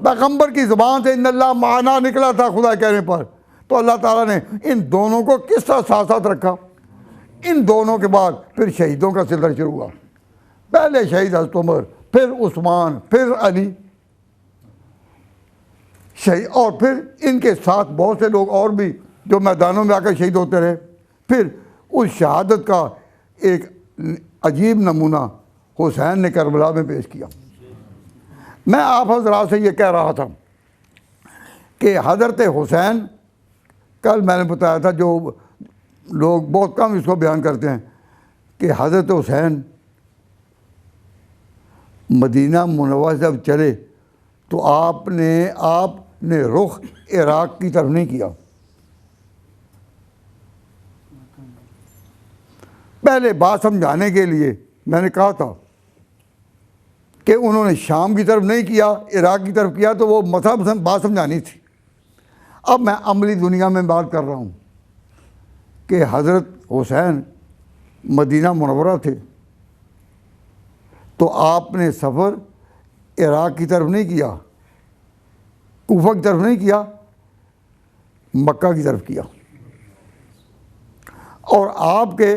پیغمبر کی زبان سے ان اللہ معنا نکلا تھا خدا کہنے پر. تو اللہ تعالیٰ نے ان دونوں کو کس طرح ساتھ ساتھ رکھا. ان دونوں کے بعد پھر شہیدوں کا سلسلہ شروع ہوا. پہلے شہید حضرت عمر، پھر عثمان، پھر علی شہید، اور پھر ان کے ساتھ بہت سے لوگ اور بھی جو میدانوں میں آ کر شہید ہوتے رہے. پھر اس شہادت کا ایک عجیب نمونہ حسین نے کربلا میں پیش کیا. میں آپ حضرات سے یہ کہہ رہا تھا کہ حضرت حسین، کل میں نے بتایا تھا، جو لوگ بہت کم اس کو بیان کرتے ہیں، کہ حضرت حسین مدینہ منورہ سے جب چلے تو آپ نے رخ عراق کی طرف نہیں کیا. پہلے بات سمجھانے کے لیے میں نے کہا تھا کہ انہوں نے شام کی طرف نہیں کیا، عراق کی طرف کیا، تو وہ مسئلہ بات سمجھانی تھی. اب میں عملی دنیا میں بات کر رہا ہوں کہ حضرت حسین مدینہ منورہ تھے تو آپ نے سفر عراق کی طرف نہیں کیا، کوفہ کی طرف نہیں کیا، مکہ کی طرف کیا. اور آپ کے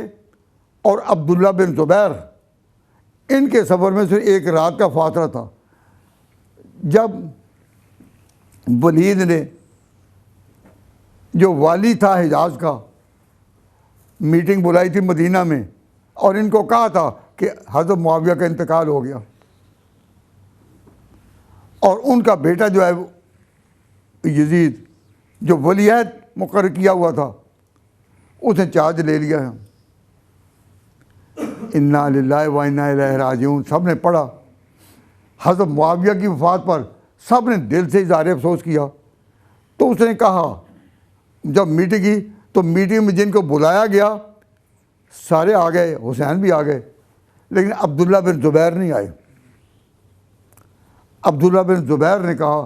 اور عبداللہ بن زبیر ان کے سفر میں صرف ایک رات کا فاصلہ تھا. جب ولید نے، جو والی تھا حجاز کا، میٹنگ بلائی تھی مدینہ میں اور ان کو کہا تھا کہ حضرت معاویہ کا انتقال ہو گیا اور ان کا بیٹا جو ہے یزید جو ولیعہد مقرر کیا ہوا تھا اس نے چارج لے لیا ہے. انا للہ و انا الیہ راجعون سب نے پڑھا. حضرت معاویہ کی وفات پر سب نے دل سے اظہار افسوس کیا. تو اس نے کہا، جب میٹنگ کی تو میٹنگ میں جن کو بلایا گیا سارے آ گئے، حسین بھی آ گئے، لیکن عبداللہ بن زبیر نہیں آئے. عبداللہ بن زبیر نے کہا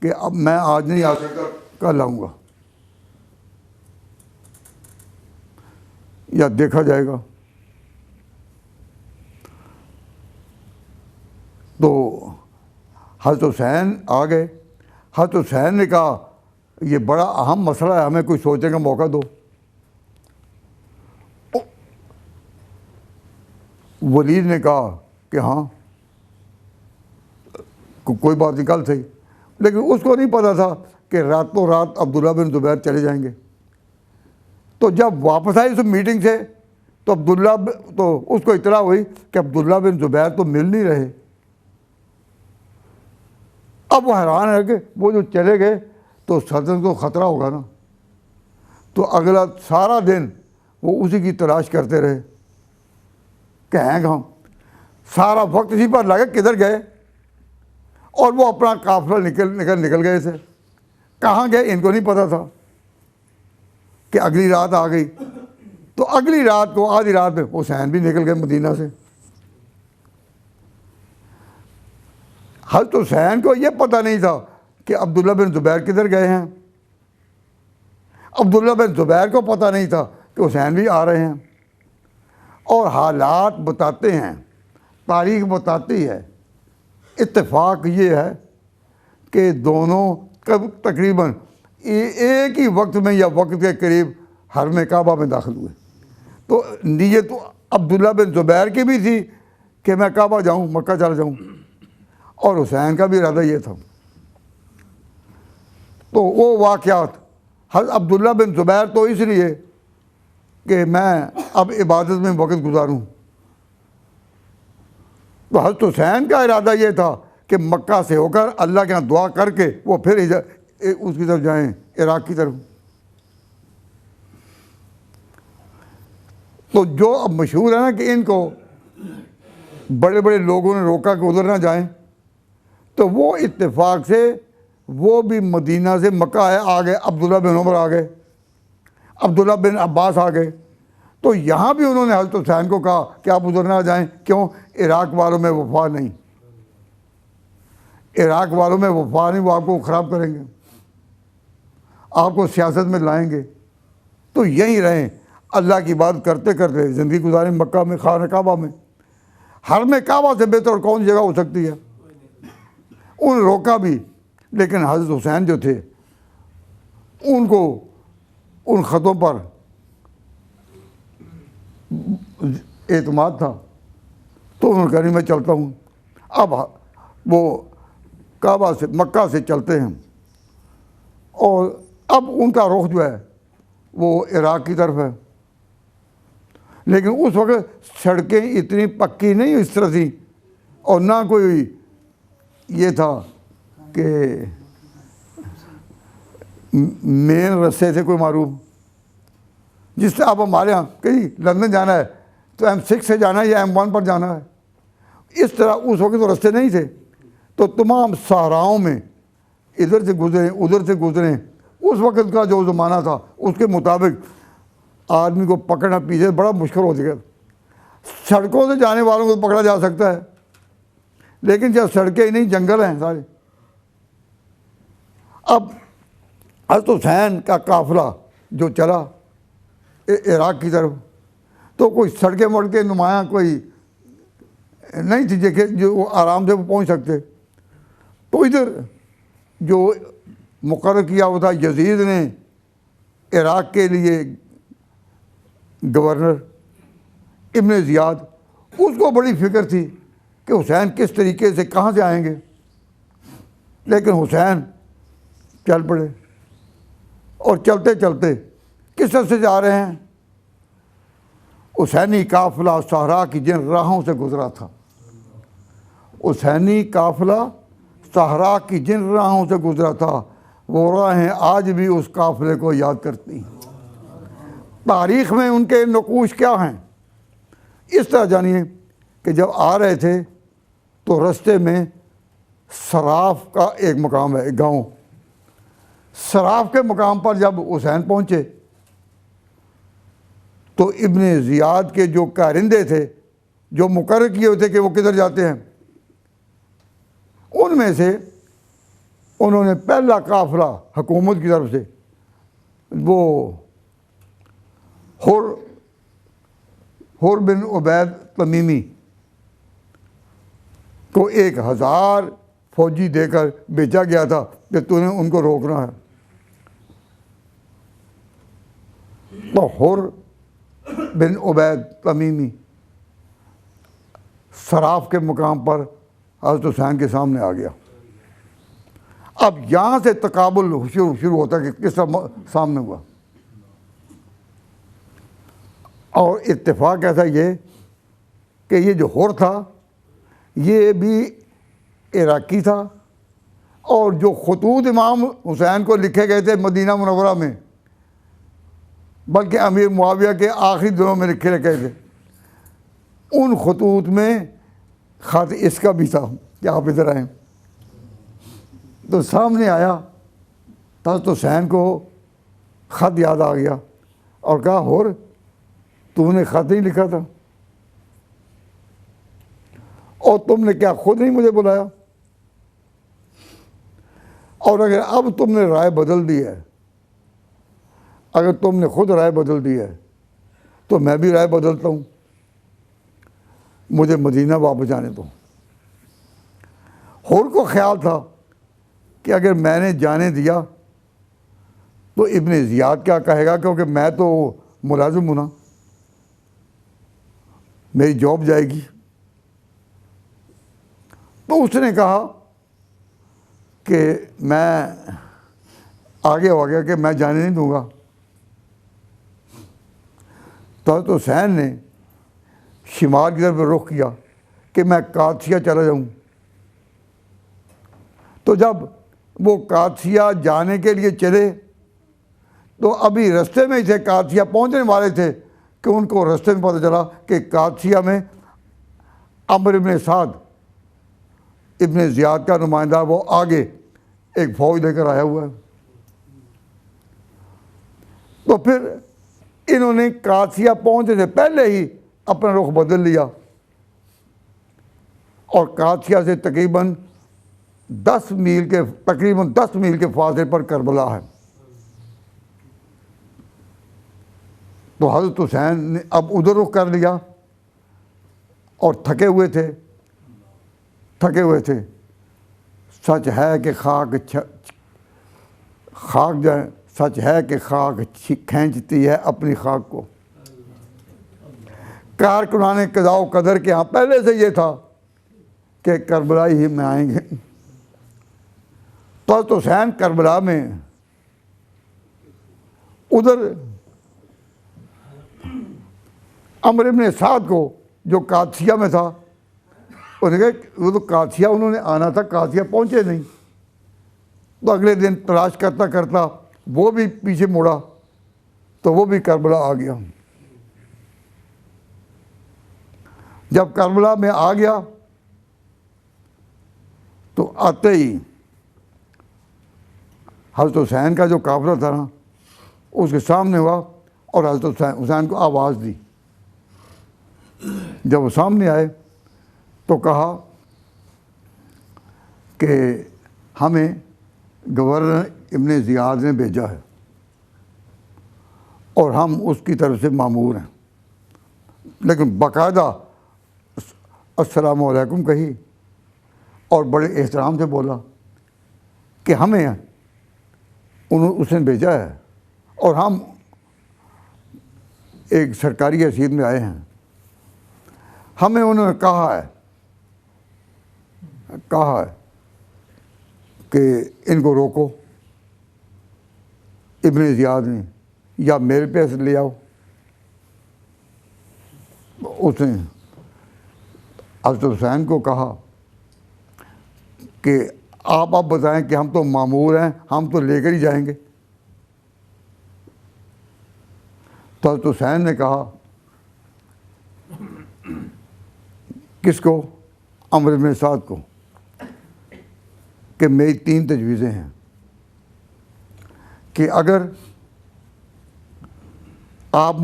کہ اب میں آج نہیں آ سکتا، کل آؤں گا یا دیکھا جائے گا. تو حضرت حسین آ گئے. حضرت حسین نے کہا یہ بڑا اہم مسئلہ ہے، ہمیں کوئی سوچنے کا موقع دو. ولید نے کہا کہ ہاں کوئی بات نہیں، کل صحیح. لیکن اس کو نہیں پتا تھا کہ راتوں رات عبداللہ بن زبیر چلے جائیں گے. تو جب واپس آئی اس میٹنگ سے تو اس کو اطلاع ہوئی کہ عبداللہ بن زبیر تو مل نہیں رہے. اب وہ حیران ہے کہ وہ جو چلے گئے تو سلطنت کو خطرہ ہوگا نا. تو اگلا سارا دن وہ اسی کی تلاش کرتے رہے کہ ہیں کہاں. سارا وقت اسی پر لگا کدھر گئے، اور وہ اپنا قافلہ نکل گئے تھے. کہاں گئے ان کو نہیں پتا تھا کہ اگلی رات آ گئی. تو اگلی رات کو آدھی رات میں حسین بھی نکل گئے مدینہ سے. حضرت حسین کو یہ پتہ نہیں تھا کہ عبداللہ بن زبیر کدھر گئے ہیں. عبداللہ بن زبیر کو پتہ نہیں تھا کہ حسین بھی آ رہے ہیں. اور حالات بتاتے ہیں، تاریخ بتاتی ہے، اتفاق یہ ہے کہ دونوں تقریباً ایک ہی وقت میں یا وقت کے قریب حرم کعبہ میں داخل ہوئے. تو نیت عبداللہ بن زبیر کی بھی تھی کہ میں کعبہ جاؤں، مکہ چلا جاؤں، اور حسین کا بھی ارادہ یہ تھا. تو وہ واقعات حضرت عبداللہ بن زبیر تو اس لیے کہ میں اب عبادت میں وقت گزاروں. تو حضرت حسین کا ارادہ یہ تھا کہ مکہ سے ہو کر اللہ کے یہاں دعا کر کے وہ پھر اس کی طرف جائیں، عراق کی طرف. تو جو اب مشہور ہے نا کہ ان کو بڑے بڑے لوگوں نے روکا کہ ادھر نہ جائیں، تو وہ اتفاق سے وہ بھی مدینہ سے مکہ آ گئے. عبداللہ بن عمر آ گئے، عبداللہ بن عباس آ گئے. تو یہاں بھی انہوں نے حضرت حسین کو کہا کہ آپ ادھر نہ جائیں. کیوں؟ عراق والوں میں وفا نہیں، عراق والوں میں وفا نہیں، وہ آپ کو خراب کریں گے، آپ کو سیاست میں لائیں گے. تو یہیں رہیں، اللہ کی بات کرتے کرتے زندگی گزاریں مکہ میں، خانہ کعبہ میں. حرم کعبہ سے بہتر کون جگہ ہو سکتی ہے؟ انہوں نے روکا بھی، لیکن حضرت حسین جو تھے ان کو ان خطوں پر اعتماد تھا. تو انہوں نے کہا نہیں میں چلتا ہوں. اب وہ کعبہ سے مکہ سے چلتے ہیں، اور اب ان کا رخ جو ہے وہ عراق کی طرف ہے. لیکن اس وقت سڑکیں اتنی پکی نہیں اس طرح تھیں، اور نہ کوئی یہ تھا کہ مین رستے سے کوئی معروف. جس سے اب ہمارے یہاں کہیں لندن جانا ہے تو M6 سے جانا ہے یا M1 پر جانا ہے. اس طرح اس وقت تو رستے نہیں تھے. تو تمام صحراؤں میں ادھر سے گزریں ادھر سے گزریں. اس وقت کا جو زمانہ تھا اس کے مطابق آدمی کو پکڑنا پیچھے بڑا مشکل ہو گیا. سڑکوں سے جانے والوں کو پکڑا جا سکتا ہے، لیکن جب سڑکیں ہی نہیں، جنگل ہیں سارے. اب حضرت حسین کا قافلہ جو چلا عراق کی طرف، تو کوئی سڑکیں مڑکے نمایاں کوئی نہیں تھی دیکھے جو آرام سے وہ پہنچ سکتے. تو ادھر جو مقرر کیا ہوا تھا یزید نے عراق کے لیے گورنر ابن زیاد، اس کو بڑی فکر تھی کہ حسین کس طریقے سے کہاں سے آئیں گے. لیکن حسین چل پڑے، اور چلتے چلتے کس طرح سے جا رہے ہیں؟ حسینی قافلہ صحرا کی جن راہوں سے گزرا تھا. حسینی قافلہ صحرا کی جن راہوں سے گزرا تھا، وہ راہیں آج بھی اس قافلے کو یاد کرتی ہیں. تاریخ میں ان کے نقوش کیا ہیں؟ اس طرح جانیے کہ جب آ رہے تھے تو رستے میں صراف کا ایک مقام ہے، ایک گاؤں. صراف کے مقام پر جب حسین پہنچے تو ابن زیاد کے جو کارندے تھے، جو مقرر کیے ہوتے کہ وہ کدھر جاتے ہیں، ان میں سے انہوں نے پہلا قافلہ حکومت کی طرف سے وہ حر بن عبید تمیمی کو 1000 فوجی دے کر بھیجا گیا تھا کہ تو نے ان کو روکنا ہے. تو حر بن عبید تمیمی صراف کے مقام پر حضرت حسین کے سامنے آ گیا. اب یہاں سے تقابل شروع ہوتا ہے کہ کس طرح سامنے ہوا. اور اتفاق ایسا یہ کہ یہ جو حر تھا یہ بھی عراقی تھا، اور جو خطوط امام حسین کو لکھے گئے تھے مدینہ منورہ میں، بلکہ امیر معاویہ کے آخری دنوں میں لکھے گئے تھے، ان خطوط میں خط اس کا بھی تھا کہ آپ ادھر آئیں. تو سامنے آیا حضرت حسین کو خط یاد آ گیا اور کہا حر تم نے خط نہیں لکھا تھا، اور تم نے کیا خود نہیں مجھے بلایا؟ اور اگر اب تم نے رائے بدل دی ہے، اگر تم نے خود رائے بدل دی ہے تو میں بھی رائے بدلتا ہوں، مجھے مدینہ واپس جانے دو. حر کو خیال تھا کہ اگر میں نے جانے دیا تو ابن زیاد کیا کہے گا، کیونکہ میں تو ملازم ہوں نا، میری جاب جائے گی. تو اس نے کہا کہ میں آگے ہو گیا کہ میں جانے نہیں دوں گا. تو حضرت حسین نے شمال کی طرف رخ کیا کہ میں قادسیہ چلا جاؤں. تو جب وہ قادسیہ جانے کے لیے چلے تو ابھی رستے میں ہی تھے، قادسیہ پہنچنے والے تھے کہ ان کو رستے میں پتہ چلا کہ قادسیہ میں عمرو ابن سعد ابن زیاد کا نمائندہ وہ آگے ایک فوج لے کر آیا ہوا ہے. تو پھر انہوں نے قادسیہ پہنچنے سے پہلے ہی اپنا رخ بدل لیا اور قادسیہ سے تقریباً 10 میل کے فاصلے پر کربلا ہے. تو حضرت حسین نے اب ادھر رخ کر لیا اور تھکے ہوئے تھے. سچ ہے کہ خاک جو ہے، سچ ہے کہ خاک کھینچتی ہے اپنی خاک کو. کارکنان قضاء و قدر کے ہاں پہلے سے یہ تھا کہ کربلا ہی میں آئیں گے. تو حضرت حسین کربلا میں ادھر عمرو ابن سعد کو جو قادسیہ میں تھا، انہوں نے کہا وہ تو قادسیہ انہوں نے آنا تھا، قادسیہ پہنچے نہیں. تو اگلے دن تلاش کرتا کرتا وہ بھی پیچھے مڑا تو وہ بھی کربلا آ گیا. جب کربلا میں آ گیا تو آتے ہی حضرت حسین کا جو قافلہ تھا نا اس کے سامنے ہوا اور حضرت حسین کو آواز دی. جب وہ سامنے آئے تو کہا کہ ہمیں گورنر ابن زیاد نے بھیجا ہے اور ہم اس کی طرف سے مامور ہیں. لیکن باقاعدہ السلام علیکم کہی اور بڑے احترام سے بولا کہ ہمیں اس نے بھیجا ہے اور ہم ایک سرکاری حیثیت میں آئے ہیں. ہمیں انہوں نے کہا ہے کہ ان کو روکو، ابن زیاد نے، یا میرے پیس لے آؤ. اس نے حضرت حسین کو کہا کہ آپ بتائیں کہ ہم تو مامور ہیں، ہم تو لے کر ہی جائیں گے. تو حضرت حسین نے کہا کس کو؟ عمرو بن سعد کو، کہ میری 3 تجویزیں ہیں کہ اگر آپ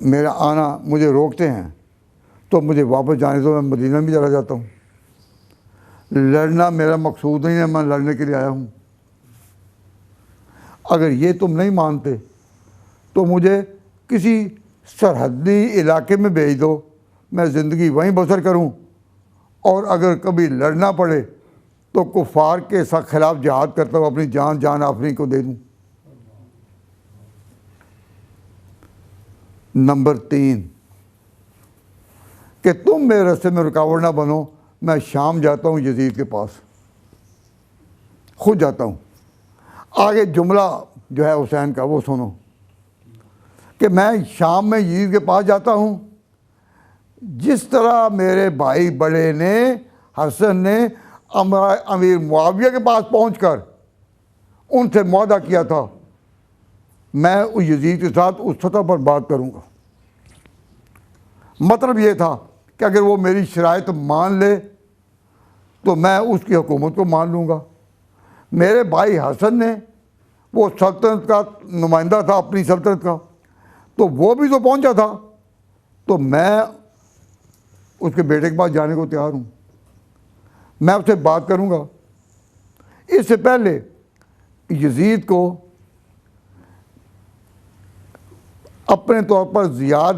میرا آنا مجھے روکتے ہیں تو مجھے واپس جانے دو، میں مدینہ بھی چلا جاتا ہوں. لڑنا میرا مقصود نہیں ہے، میں لڑنے کے لیے آیا ہوں. اگر یہ تم نہیں مانتے تو مجھے کسی سرحدی علاقے میں بھیج دو، میں زندگی وہیں بسر کروں، اور اگر کبھی لڑنا پڑے تو کفار کے خلاف جہاد کرتا ہوں، اپنی جان آفرین کو دے دوں. نمبر 3 کہ تم میرے راستے میں رکاوٹ نہ بنو، میں شام جاتا ہوں یزید کے پاس، خود جاتا ہوں. آگے جملہ جو ہے حسین کا وہ سنو کہ میں شام میں یزید کے پاس جاتا ہوں، جس طرح میرے بھائی بڑے نے حسن نے امیر معاویہ کے پاس پہنچ کر ان سے معاہدہ کیا تھا، میں اس یزید کے ساتھ اس سطح پر بات کروں گا. مطلب یہ تھا کہ اگر وہ میری شرائط مان لے تو میں اس کی حکومت کو مان لوں گا. میرے بھائی حسن نے، وہ سلطنت کا نمائندہ تھا اپنی سلطنت کا، تو وہ بھی تو پہنچا تھا، تو میں اس کے بیٹے کے پاس جانے کو تیار ہوں، میں اس سے بات کروں گا. اس سے پہلے یزید کو اپنے طور پر زیاد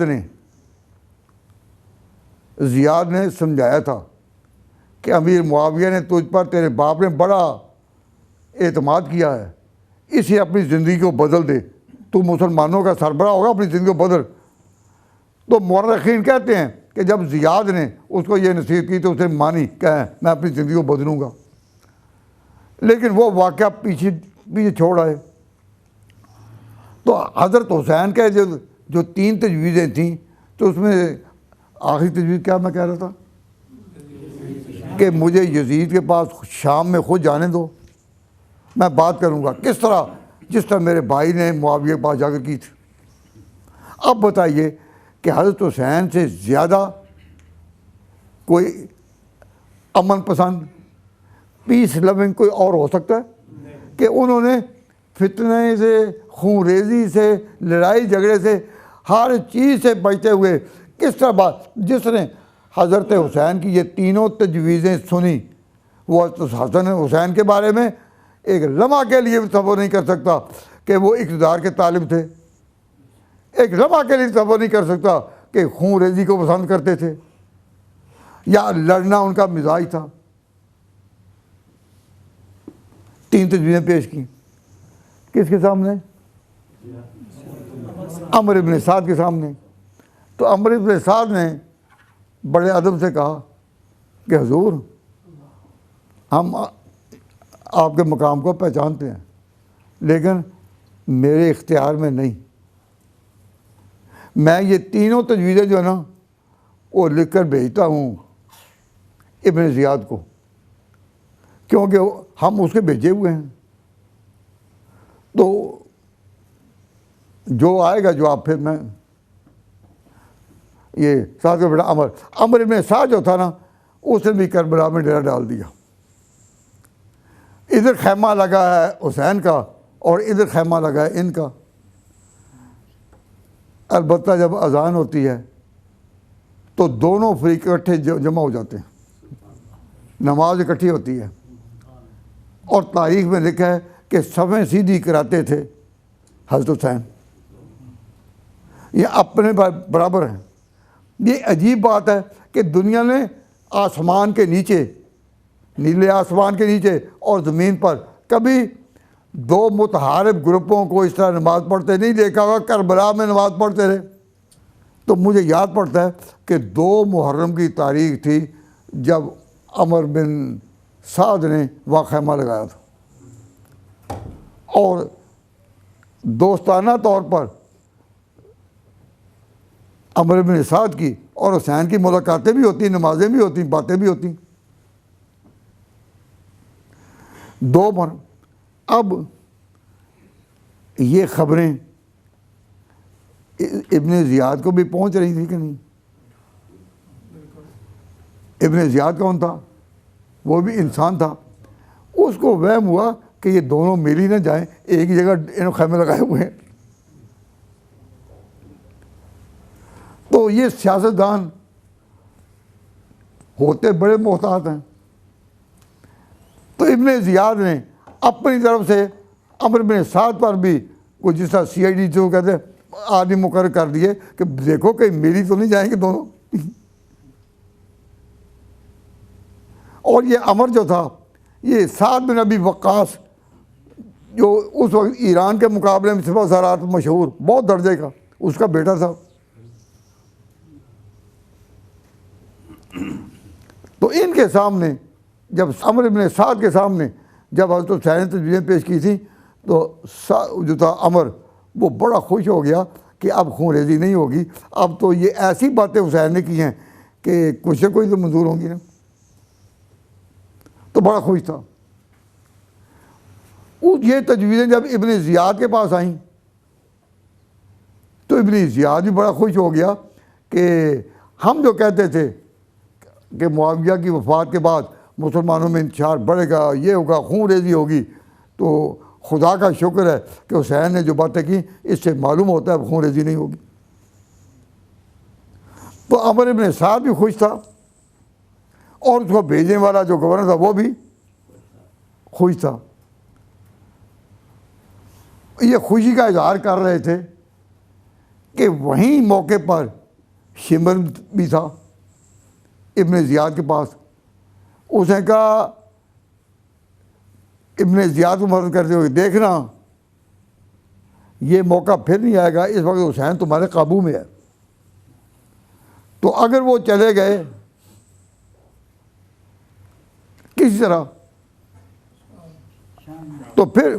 نے سمجھایا تھا کہ امیر معاویہ نے تجھ پر، تیرے باپ نے بڑا اعتماد کیا ہے، اسے اپنی زندگی کو بدل دے، تو مسلمانوں کا سربراہ ہوگا، اپنی زندگی کو بدل. تو مورخین کہتے ہیں کہ جب زیاد نے اس کو یہ نصیحت کی تو اسے مانی کہ میں اپنی زندگی کو بدلوں گا. لیکن وہ واقعہ پیچھے چھوڑ آئے. تو حضرت حسین کے جو 3 تجویزیں تھیں، تو اس میں آخری تجویز کیا میں کہہ رہا تھا کہ مجھے یزید کے پاس شام میں خود جانے دو، میں بات کروں گا کس طرح، جس طرح میرے بھائی نے معاویہ کے پاس جا کر کی تھی۔ اب بتائیے کہ حضرت حسین سے زیادہ کوئی امن پسند، پیس لونگ کوئی اور ہو سکتا ہے کہ انہوں نے فتنے سے، خون ریزی سے، لڑائی جھگڑے سے، ہر چیز سے بچتے ہوئے کس طرح بات، جس نے حضرت حسین کی یہ تینوں تجویزیں سنی، وہ حضرت حسن حسین کے بارے میں ایک لمحہ کے لیے بھی تصور نہیں کر سکتا کہ وہ اقتدار کے طالب تھے، ایک لمحہ کے لیے تصور نہیں کر سکتا کہ خون ریزی کو پسند کرتے تھے یا لڑنا ان کا مزاج تھا۔ 3 تجویزیں پیش کی، کس کے سامنے؟ عمرو بن سعد کے سامنے۔ تو عمرو بن سعد نے بڑے ادب سے کہا کہ حضور ہم آپ کے مقام کو پہچانتے ہیں، لیکن میرے اختیار میں نہیں، میں یہ تینوں تجویزیں جو ہے نا وہ لکھ کر بھیجتا ہوں ابن زیاد کو، کیونکہ ہم اس کے بھیجے ہوئے ہیں، تو جو آئے گا جواب پھر میں یہ ساتھ کا بیٹا عمر ابن سعد جو تھا نا، اس نے بھی کربلا میں ڈیرا ڈال دیا۔ ادھر خیمہ لگا ہے حسین کا اور ادھر خیمہ لگا ہے ان کا۔ البتہ جب اذان ہوتی ہے تو دونوں فریق اکٹھے جمع ہو جاتے ہیں، نماز اکٹھی ہوتی ہے، اور تاریخ میں لکھا ہے کہ صفیں سیدھی کراتے تھے حضرت حسین، یہ اپنے برابر ہیں۔ یہ عجیب بات ہے کہ دنیا نے آسمان کے نیچے، نیلے آسمان کے نیچے اور زمین پر کبھی 2 متحارب گروپوں کو اس طرح نماز پڑھتے نہیں دیکھا ہوگا۔ کربلا میں نماز پڑھتے رہے۔ تو مجھے یاد پڑتا ہے کہ 2 محرم کی تاریخ تھی جب عمر بن سعد نے وہاں خیمہ لگایا تھا، اور دوستانہ طور پر عمر بن سعد کی اور حسین کی ملاقاتیں بھی ہوتی، نمازیں بھی ہوتی، باتیں بھی ہوتی۔ 2 محرم۔ اب یہ خبریں ابن زیاد کو بھی پہنچ رہی تھی کہ نہیں؟ ابن زیاد کون تھا؟ وہ بھی انسان تھا، اس کو وہم ہوا کہ یہ دونوں مل ہی نہ جائیں، ایک ہی جگہ انہوں خیمے لگائے ہوئے ہیں۔ تو یہ سیاستدان ہوتے بڑے محتاط ہیں۔ تو ابن زیاد نے اپنی طرف سے عمر بن سعد پر بھی کوئی جس طرح CID جو کہتے ہیں آدمی مقرر کر دیے کہ دیکھو کہ میری تو نہیں جائیں گے دونوں۔ اور یہ عمر جو تھا، یہ سعد بن ابی وقاص جو اس وقت ایران کے مقابلے میں سپہ سالار مشہور بہت درجے کا، اس کا بیٹا تھا۔ تو ان کے سامنے جب عمر بن سعد کے سامنے جب حضرت حسین نے تجویزیں پیش کی تھیں، تو جو تھا عمر وہ بڑا خوش ہو گیا کہ اب خون ریزی نہیں ہوگی، اب تو یہ ایسی باتیں حسین نے کی ہیں کہ کچھ سے کوئی تو منظور ہوں گی نا، تو بڑا خوش تھا۔ یہ تجویزیں جب ابن زیاد کے پاس آئیں تو ابن زیاد بھی بڑا خوش ہو گیا کہ ہم جو کہتے تھے کہ معاویہ کی وفات کے بعد مسلمانوں میں انتشار بڑھے گا، یہ ہوگا، خون ریزی ہوگی، تو خدا کا شکر ہے کہ حسین نے جو باتیں کی اس سے معلوم ہوتا ہے خون ریزی نہیں ہوگی۔ تو عمر بن سعد بھی خوش تھا، اور اس کو بھیجنے والا جو گورنر تھا وہ بھی خوش تھا۔ یہ خوشی کا اظہار کر رہے تھے کہ وہیں موقع پر شمر بھی تھا ابن زیاد کے پاس۔ اس نے کہا ابن زیاد کو مدد کرتے ہوئے، دیکھنا یہ موقع پھر نہیں آئے گا، اس وقت حسین تمہارے قابو میں ہے، تو اگر وہ چلے گئے کسی طرح تو پھر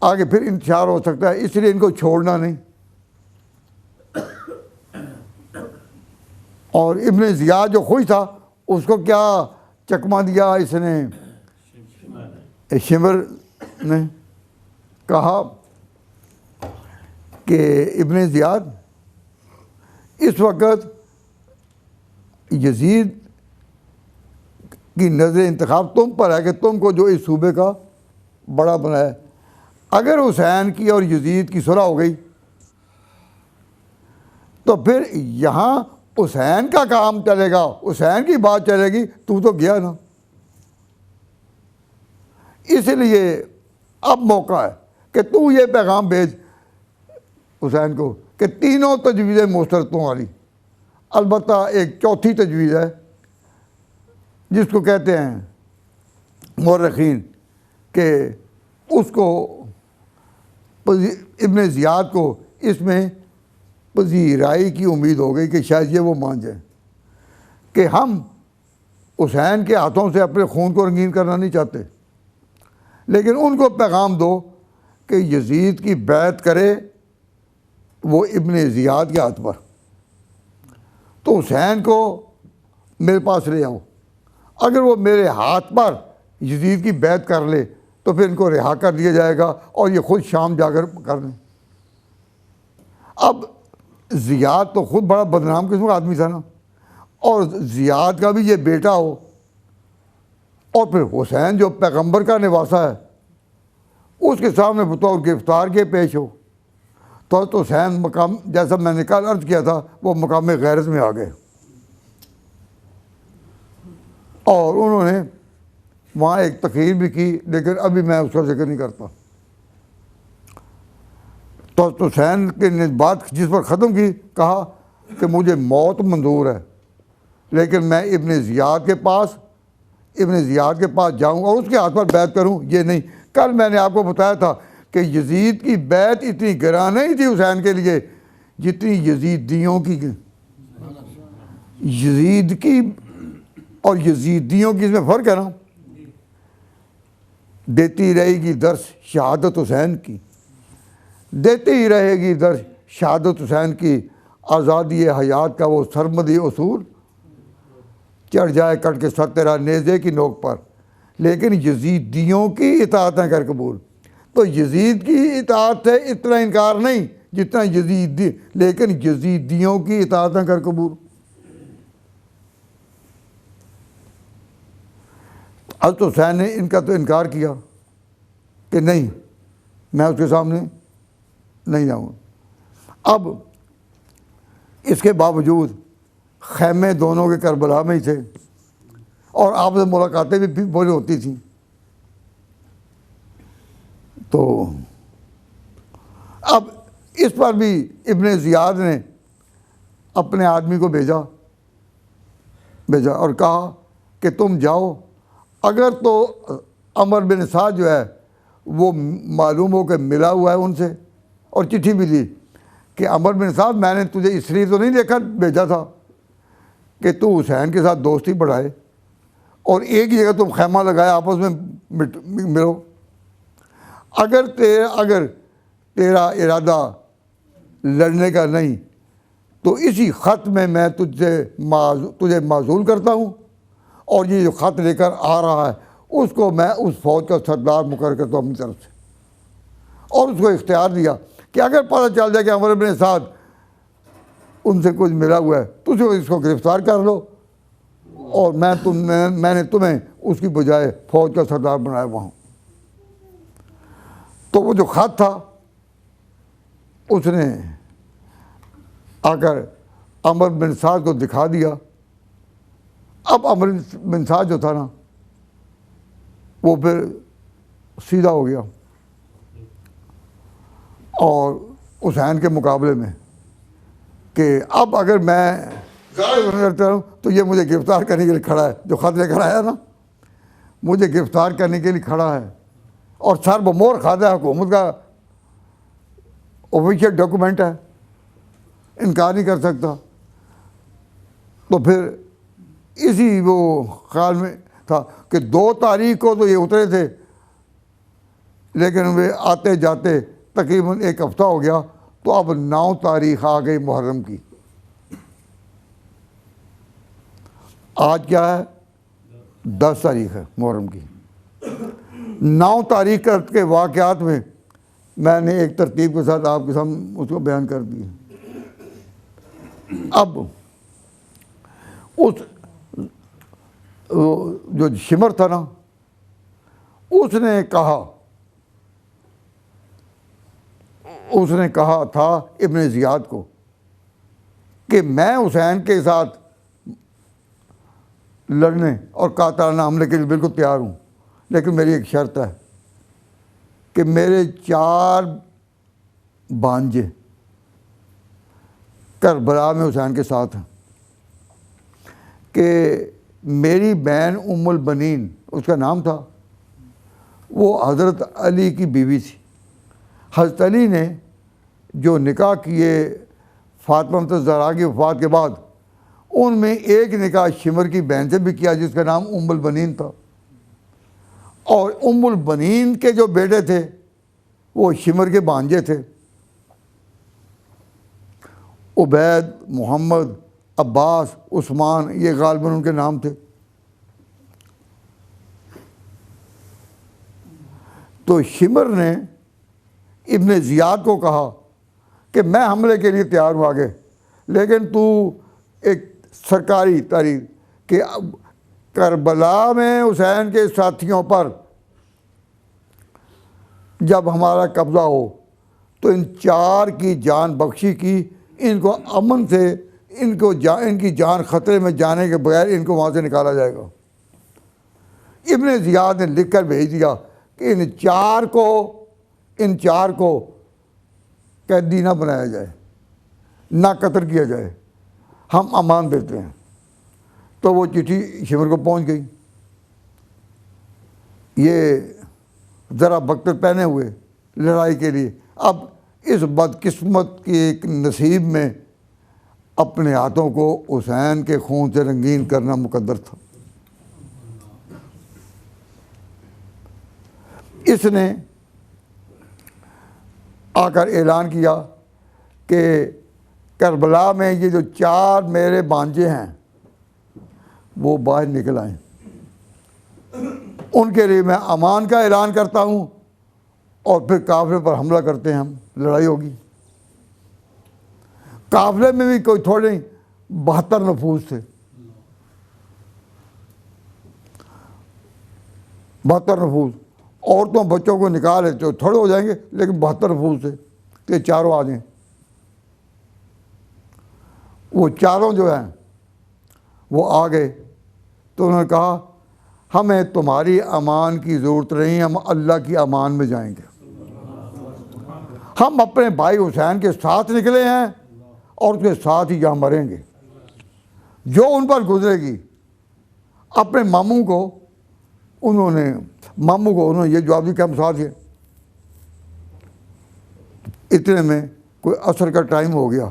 آگے پھر انتشار ہو سکتا ہے، اس لیے ان کو چھوڑنا نہیں۔ اور ابن زیاد جو خوش تھا اس کو کیا چکمہ دیا اس نے، شمر نے کہا کہ ابن زیاد اس وقت یزید کی نظر انتخاب تم پر ہے کہ تم کو جو اس صوبے کا بڑا بنایا۔ اگر حسین کی اور یزید کی صلح ہو گئی تو پھر یہاں حسین کا کام چلے گا، حسین کی بات چلے گی، تو گیا نا۔ اس لیے اب موقع ہے کہ تو یہ پیغام بھیج حسین کو کہ تینوں تجویزیں مستردوں والی، البتہ ایک چوتھی تجویز ہے جس کو کہتے ہیں مورخین کہ اس کو ابن زیاد کو اس میں پذیرائی کی امید ہو گئی کہ شاید یہ وہ مان جائیں کہ ہم حسین کے ہاتھوں سے اپنے خون کو رنگین کرنا نہیں چاہتے، لیکن ان کو پیغام دو کہ یزید کی بیعت کرے وہ ابن زیاد کے ہاتھ پر، تو حسین کو میرے پاس لے آؤ، اگر وہ میرے ہاتھ پر یزید کی بیعت کر لے تو پھر ان کو رہا کر دیا جائے گا اور یہ خود شام جا کر کر لیں۔ اب زیاد تو خود بڑا بدنام قسم کا آدمی تھا نا، اور زیاد کا بھی یہ بیٹا ہو اور پھر حسین جو پیغمبر کا نواسا ہے اس کے سامنے بطور گرفتار کے پیش ہو تو حسین مقام، جیسا میں نے کل عرض کیا تھا، وہ مقام غیرت میں آ گئے اور انہوں نے وہاں ایک تقریر بھی کی، لیکن ابھی میں اس کا ذکر نہیں کرتا۔ تو حسین نے بات جس پر ختم کی، کہا کہ مجھے موت منظور ہے لیکن میں ابن زیاد کے پاس جاؤں اور اس کے ہاتھ پر بیعت کروں، یہ نہیں۔ کل میں نے آپ کو بتایا تھا کہ یزید کی بیعت اتنی گراں نہیں تھی حسین کے لیے جتنی یزیدیوں کی، یزید کی اور یزیدیوں کی اس میں فرق ہے نا۔ دیتی رہے گی درس شہادت حسین کی، دیتی ہی رہے گی درس شہادت حسین کی، آزادی حیات کا وہ سرمدی اصول، چڑھ جائے کٹ کے سر تیرا نیزے کی نوک پر، لیکن یزیدیوں کی اطاعت نہ کر قبول۔ تو یزید کی اطاعت سے اتنا انکار نہیں جتنا لیکن یزیدیوں کی اطاعت نہ کر قبول۔ حضرت حسین نے ان کا تو انکار کیا کہ نہیں، میں اس کے سامنے نہیں جاؤں۔ اب اس کے باوجود خیمے دونوں کے کربلا میں ہی تھے اور آپ سے ملاقاتیں بھی بڑی ہوتی تھیں۔ تو اب اس پر بھی ابن زیاد نے اپنے آدمی کو بھیجا اور کہا کہ تم جاؤ، اگر تو عمر بن سعد جو ہے وہ معلوم ہو کہ ملا ہوا ہے ان سے، اور چٹھی بھی دی کہ عمر بن سعد میں نے تجھے اس لیے تو نہیں دیکھا بھیجا تھا کہ تو حسین کے ساتھ دوستی بڑھائے اور ایک ہی جگہ تم خیمہ لگائے آپس میں ملو، اگر تیرا ارادہ لڑنے کا نہیں تو اسی خط میں میں تجھے معزول کرتا ہوں، اور یہ جو خط لے کر آ رہا ہے اس کو میں اس فوج کا سردار مقرر کرتا ہوں اپنی طرف سے، اور اس کو اختیار دیا کہ اگر پتہ چل جائے کہ عمر بن سعد ان سے کچھ ملا ہوا ہے تو اس کو گرفتار کر لو، اور میں نے تمہیں اس کی بجائے فوج کا سردار بنایا وہاں۔ تو وہ جو خط تھا اس نے آ کر عمر بن سعد کو دکھا دیا۔ اب عمر بن سعد جو تھا نا وہ پھر سیدھا ہو گیا اور حسین کے مقابلے میں کہ اب اگر میں کرتا ہوں تو یہ مجھے گرفتار کرنے کے لیے کھڑا ہے، جو خط لے کر آیا نا مجھے گرفتار کرنے کے لیے کھڑا ہے، اور سر بمور کھاتا ہے، حکومت کا آفیشیل ڈاکومنٹ ہے، انکار نہیں کر سکتا۔ تو پھر اسی وہ خیال میں تھا کہ 2 تاریخ کو تو یہ اترے تھے لیکن وہ آتے جاتے تقریباً 1 ہفتہ ہو گیا، تو اب 9 تاریخ آ گئی محرم کی۔ آج کیا ہے؟ 10 تاریخ ہے محرم کی۔ 9 تاریخ کے واقعات میں نے ایک ترتیب کے ساتھ آپ کے سامنے اس کو بیان کر دی۔ اب اس جو شمر تھا نا، اس نے کہا تھا ابن زیاد کو کہ میں حسین کے ساتھ لڑنے اور قاطعانہ حملے کے لیے بالکل تیار ہوں، لیکن میری ایک شرط ہے کہ میرے 4 بھانجے کربلا میں حسین کے ساتھ ہیں، کہ میری بہن ام البنین اس کا نام تھا، وہ حضرت علی کی بیوی تھی۔ حضرت علی نے جو نکاح کیے فاطمہ الزہرا کی وفات کے بعد، ان میں ایک نکاح شمر کی بہن سے بھی کیا جس کا نام ام البنین تھا، اور ام البنین کے جو بیٹے تھے وہ شمر کے بھانجے تھے، عبید، محمد، عباس، عثمان، یہ غالباً ان کے نام تھے۔ تو شمر نے ابن زیاد کو کہا کہ میں حملے کے لیے تیار ہوں آگے، لیکن تو ایک سرکاری تحریر کہ کربلا میں حسین کے ساتھیوں پر جب ہمارا قبضہ ہو تو ان 4 کی جان بخشی کی، ان کو امن سے ان کی جان خطرے میں جانے کے بغیر ان کو وہاں سے نکالا جائے گا۔ ابن زیاد نے لکھ کر بھیج دیا کہ ان 4 کو قیدی نہ بنایا جائے، نہ قتل کیا جائے، ہم امان دیتے ہیں۔ تو وہ چٹھی شمر کو پہنچ گئی۔ یہ ذرا وقت پہنے ہوئے لڑائی کے لیے، اب اس بدقسمت کی ایک نصیب میں اپنے ہاتھوں کو حسین کے خون سے رنگین کرنا مقدر تھا۔ اس نے آ کر اعلان کیا کہ کربلا میں یہ جو 4 میرے بھانجے ہیں وہ باہر نکل آئیں، ان کے لیے میں امان کا اعلان کرتا ہوں، اور پھر قافلے پر حملہ کرتے ہیں، ہم لڑائی ہوگی۔ قافلے میں بھی کوئی تھوڑے نہیں، 72 نفوذ تھے، 72 نفوذ، عورتوں بچوں کو نکالے تو تھوڑے ہو جائیں گے، لیکن 72 نفوذ تھے کہ چاروں آ جائیں۔ وہ چاروں جو ہیں وہ آ گئے، تو انہوں نے کہا ہمیں تمہاری امان کی ضرورت نہیں، ہم اللہ کی امان میں جائیں گے۔ ہم اپنے بھائی حسین کے ساتھ نکلے ہیں اور اس کے ساتھ ہی یہاں مریں گے، جو ان پر گزرے گی۔ اپنے ماموں کو انہوں نے یہ جواب دیا کہ ہم ساتھ ہیں۔ اتنے میں کوئی عصر کا ٹائم ہو گیا،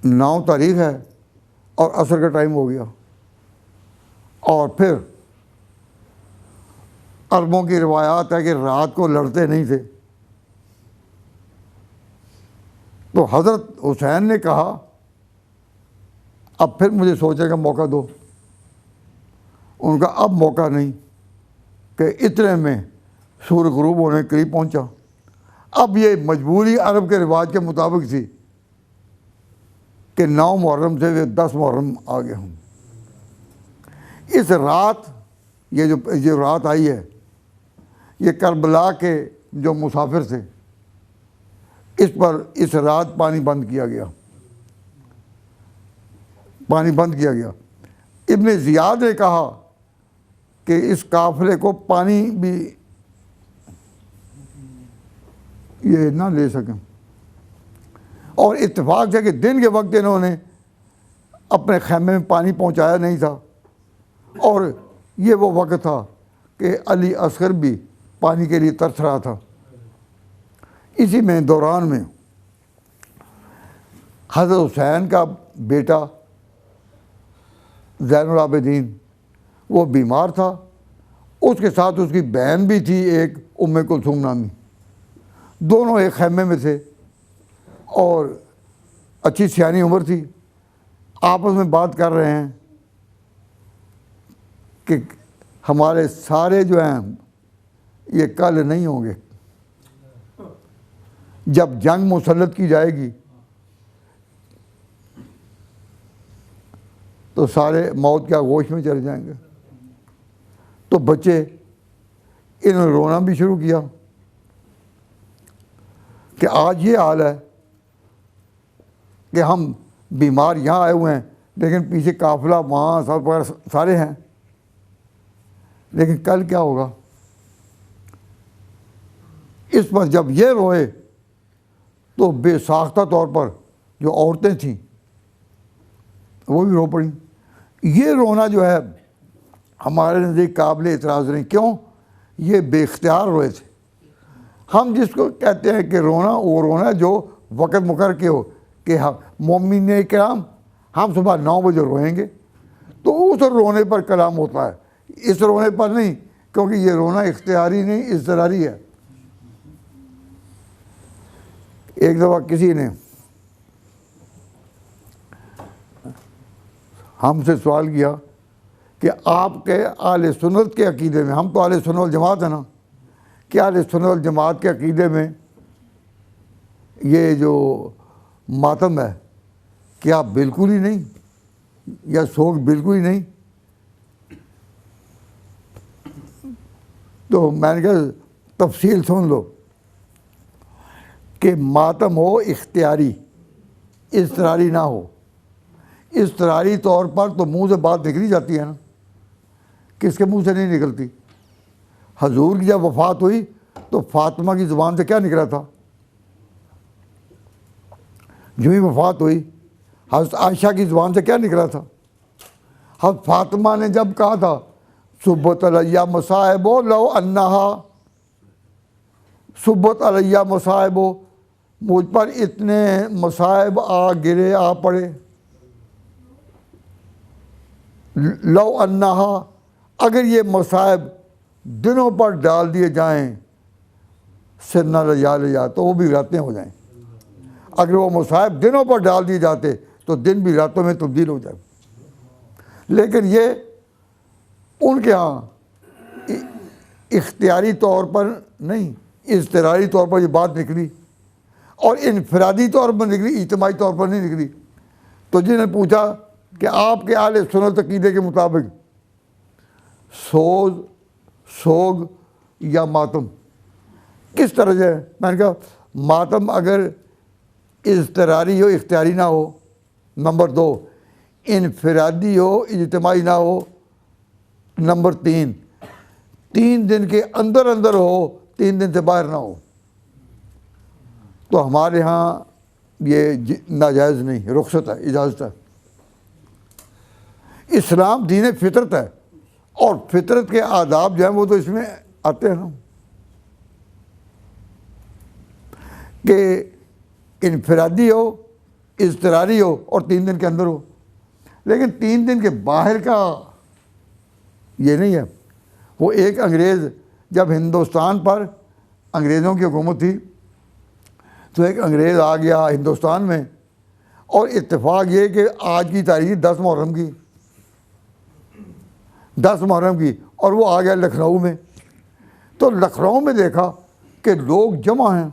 9 تاریخ ہے اور عصر کا ٹائم ہو گیا، اور پھر عربوں کی روایات ہے کہ رات کو لڑتے نہیں تھے۔ تو حضرت حسین نے کہا اب پھر مجھے سوچنے کا موقع دو۔ ان کا اب موقع نہیں، کہ اتنے میں سورج غروب ہونے کے قریب پہنچا۔ اب یہ مجبوری عرب کے رواج کے مطابق تھی کہ 9 محرم سے 10 محرم آگے ہوں۔ اس رات یہ رات آئی ہے، یہ کربلا کے جو مسافر تھے اس پر اس رات پانی بند کیا گیا۔ ابن زیاد نے کہا کہ اس قافلے کو پانی بھی یہ نہ لے سکیں، اور اتفاق سے کہ دن کے وقت انہوں نے اپنے خیمے میں پانی پہنچایا نہیں تھا، اور یہ وہ وقت تھا کہ علی اصغر بھی پانی کے لیے ترس رہا تھا۔ اسی میں دوران میں حضرت حسین کا بیٹا زین العابدین وہ بیمار تھا، اس کے ساتھ اس کی بہن بھی تھی ایک ام کلثوم نامی، دونوں ایک خیمے میں تھے اور اچھی سیانی عمر تھی، آپس میں بات کر رہے ہیں کہ ہمارے سارے جو ہیں یہ کل نہیں ہوں گے، جب جنگ مسلط کی جائے گی تو سارے موت کے آغوش میں چلے جائیں گے۔ تو بچے انہوں نے رونا بھی شروع کیا کہ آج یہ حال ہے کہ ہم بیمار یہاں آئے ہوئے ہیں لیکن پیچھے قافلہ وہاں سب وغیرہ سارے ہیں، لیکن کل کیا ہوگا؟ اس پر جب یہ روئے تو بے ساختہ طور پر جو عورتیں تھیں وہ بھی رو پڑیں۔ یہ رونا جو ہے ہمارے نزدیک قابل اعتراض نہیں، کیوں؟ یہ بے اختیار روئے تھے۔ ہم جس کو کہتے ہیں کہ رونا، وہ رونا جو وقت مقرر کے ہو کہ مومنین کرام ہم صبح 9 بجے روئیں گے، تو اس رونے پر کلام ہوتا ہے، اس رونے پر نہیں، کیونکہ یہ رونا اختیاری نہیں، اضطراری ہے۔ ایک دفعہ کسی نے ہم سے سوال کیا کہ آپ کے اہل سنت کے عقیدے میں، ہم تو اہل سنت والجماعت ہیں نا، کہ اہل سنت والجماعت کے عقیدے میں یہ جو ماتم ہے کیا بالکل ہی نہیں، یا سوگ بالکل ہی نہیں؟ تو میں نے کہا تفصیل سن لو کہ ماتم ہو اختیاری، اضطراری نہ ہو۔ اضطراری طور پر تو منہ سے بات نکلی جاتی ہے نا، کس کے منہ سے نہیں نکلتی؟ حضور کی جب وفات ہوئی تو فاطمہ کی زبان سے کیا نکلا تھا؟ جو ہی وفات ہوئی حضرت عائشہ کی زبان سے کیا نکلا تھا؟ حضرت فاطمہ نے جب کہا تھا صبت علیہ مصائب لو انہا، صبت علیہ مصائب، مجھ پر اتنے مصائب آ گرے، آ پڑے، لو انہا، اگر یہ مصائب دنوں پر ڈال دیے جائیں، سرنا لیا تو وہ بھی راتیں ہو جائیں۔ اگر وہ مصائب دنوں پر ڈال دیے جاتے تو دن بھی راتوں میں تبدیل ہو جائے۔ لیکن یہ ان کے ہاں اختیاری طور پر نہیں، اضطراری طور پر یہ بات نکلی، اور انفرادی طور پر نکلی، اجتماعی طور پر نہیں نکلی۔ تو جنہوں نے پوچھا کہ آپ کے اہل سنت عقیدے کے مطابق سوگ یا ماتم کس طرح سے ہے؟ میں نے کہا ماتم اگر اضطراری ہو، اختیاری نہ ہو، نمبر 2 انفرادی ہو، اجتماعی نہ ہو، نمبر 3 دن کے اندر ہو، 3 دن سے باہر نہ ہو، تو ہمارے ہاں یہ ناجائز نہیں، رخصت ہے، اجازت ہے۔ اسلام دین فطرت ہے، اور فطرت کے آداب جو ہیں وہ تو اس میں آتے ہیں نا، کہ انفرادی ہو، اضطراری ہو، اور 3 دن کے اندر ہو۔ لیکن 3 دن کے باہر کا یہ نہیں ہے۔ وہ ایک انگریز جب ہندوستان پر انگریزوں کی حکومت تھی تو ایک انگریز آ گیا ہندوستان میں، اور اتفاق یہ کہ آج کی تاریخ 10 محرم کی، 10 محرم کی، اور وہ آ گیا لکھنؤ میں۔ تو لکھنؤ میں دیکھا کہ لوگ جمع ہیں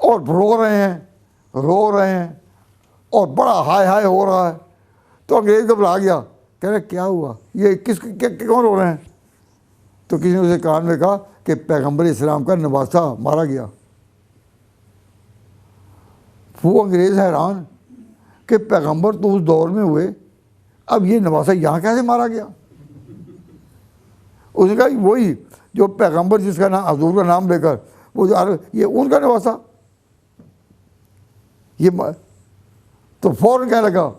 اور رو رہے ہیں اور بڑا ہائے ہو رہا ہے۔ تو انگریز گھبرا گیا، کہہ رہے کیا ہوا، یہ کون رو رہے ہیں؟ تو کسی نے اسے کان میں کہا کہ پیغمبر اسلام کا نواسہ مارا گیا۔ وہ انگریز حیران کہ پیغمبر تو اس دور میں ہوئے، اب یہ نواسہ یہاں کیسے مارا گیا؟ اس نے کہا وہی جو پیغمبر جس کا نام حضور کا نام لے کر وہ جو یہ ان کا نواسہ، یہ تو فوراً کہنے لگا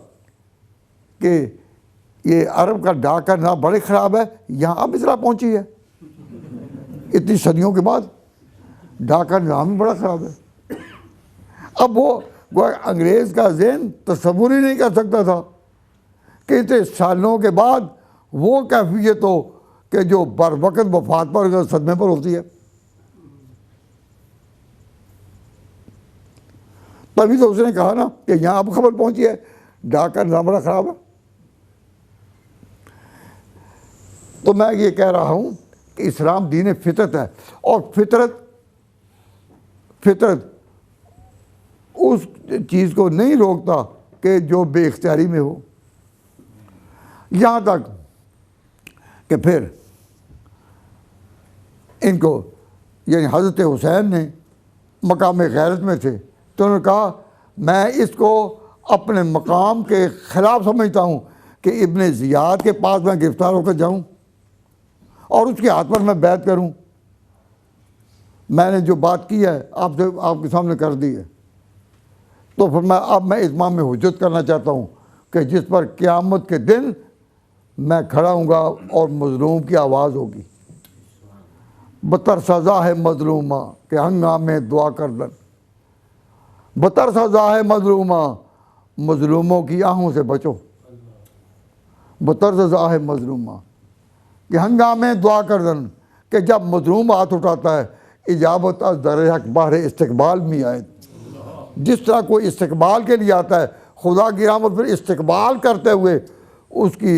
کہ یہ عرب کا ڈاک کا نام بڑے خراب ہے، یہاں اب اطلاع پہنچی ہے اتنی صدیوں کے بعد، ڈاک کا نام ہی بڑا خراب ہے۔ اب وہ انگریز کا ذہن تصور ہی نہیں کر سکتا تھا کہ اتنے سالوں کے بعد وہ کیفیت ہو کہ جو بر وقت وفات پر صدمے پر ہوتی ہے. تبھی تو اس نے کہا نا کہ یہاں اب خبر پہنچی ہے ڈاک کا نظام بڑا خراب ہے. تو میں یہ کہہ رہا ہوں کہ اسلام دین فطرت ہے، اور فطرت اس چیز کو نہیں روکتا کہ جو بے اختیاری میں ہو. یہاں تک کہ پھر ان کو یعنی حضرت حسین نے مقام غیرت میں تھے تو انہوں نے کہا میں اس کو اپنے مقام کے خلاف سمجھتا ہوں کہ ابن زیاد کے پاس میں گرفتار ہو کر جاؤں اور اس کے ہاتھ پر میں بیعت کروں. میں نے جو بات کی ہے آپ کے سامنے کر دی ہے. تو پھر اب میں اتمام میں حجت کرنا چاہتا ہوں کہ جس پر قیامت کے دن میں کھڑا ہوں گا اور مظلوم کی آواز ہوگی. بتر سزا ہے مظلومہ کہ ہنگامے دعا کردن. بتر سزا ہے مظلومہ، مظلوموں کی آہوں سے بچو. بتر سزا ہے مظلومہ کہ ہنگامے دعا کردن، کہ جب مظلوم ہاتھ اٹھاتا ہے اجابت از در حق بہر استقبال میں آئے. جس طرح کوئی استقبال کے لیے آتا ہے خدا کی رحمت پھر استقبال کرتے ہوئے اس کی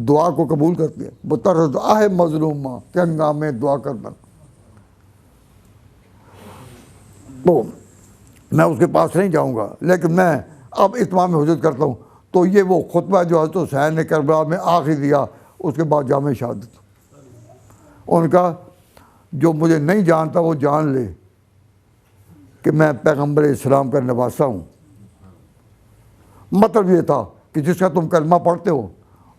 دعا کو قبول کرتے ہیں. بطرز آہ مظلومہ کہ ہنگامے دعا کردن. تو میں اس کے پاس نہیں جاؤں گا، لیکن میں اب اتمام حجت کرتا ہوں. تو یہ وہ خطبہ جو حضرت حسین نے کربلا میں آخری دیا، اس کے بعد جامع شہادت. ان کا جو مجھے نہیں جانتا وہ جان لے کہ میں پیغمبر اسلام کا نواسا ہوں. مطلب یہ تھا کہ جس کا تم کلمہ پڑھتے ہو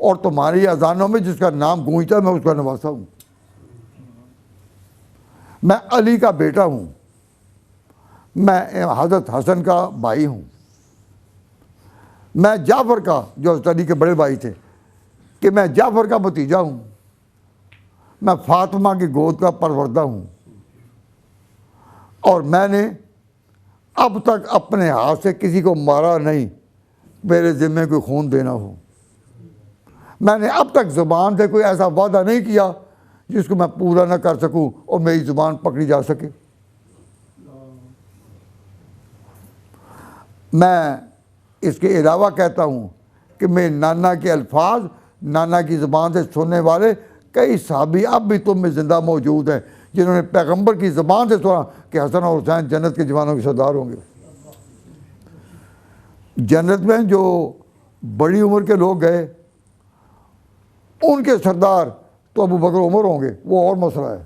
اور تمہاری اذانوں میں جس کا نام گونجتا ہے میں اس کا نواسا ہوں. میں علی کا بیٹا ہوں، میں حضرت حسن کا بھائی ہوں، میں جعفر کا جو حضرت علی کے بڑے بھائی تھے کہ میں جعفر کا بھتیجا ہوں، میں فاطمہ کی گود کا پروردہ ہوں، اور میں نے اب تک اپنے ہاتھ سے کسی کو مارا نہیں میرے ذمے کوئی خون دینا ہو. میں نے اب تک زبان سے کوئی ایسا وعدہ نہیں کیا جس کو میں پورا نہ کر سکوں اور میری زبان پکڑی جا سکے. میں اس کے علاوہ کہتا ہوں کہ میرے نانا کے الفاظ، نانا کی زبان سے سننے والے کئی صحابی اب بھی تم میں زندہ موجود ہیں جنہوں نے پیغمبر کی زبان سے سنا کہ حسن اور حسین جنت کے جوانوں کے سردار ہوں گے. جنت میں جو بڑی عمر کے لوگ گئے ان کے سردار تو ابو بکر عمر ہوں گے، وہ اور مسئلہ ہے.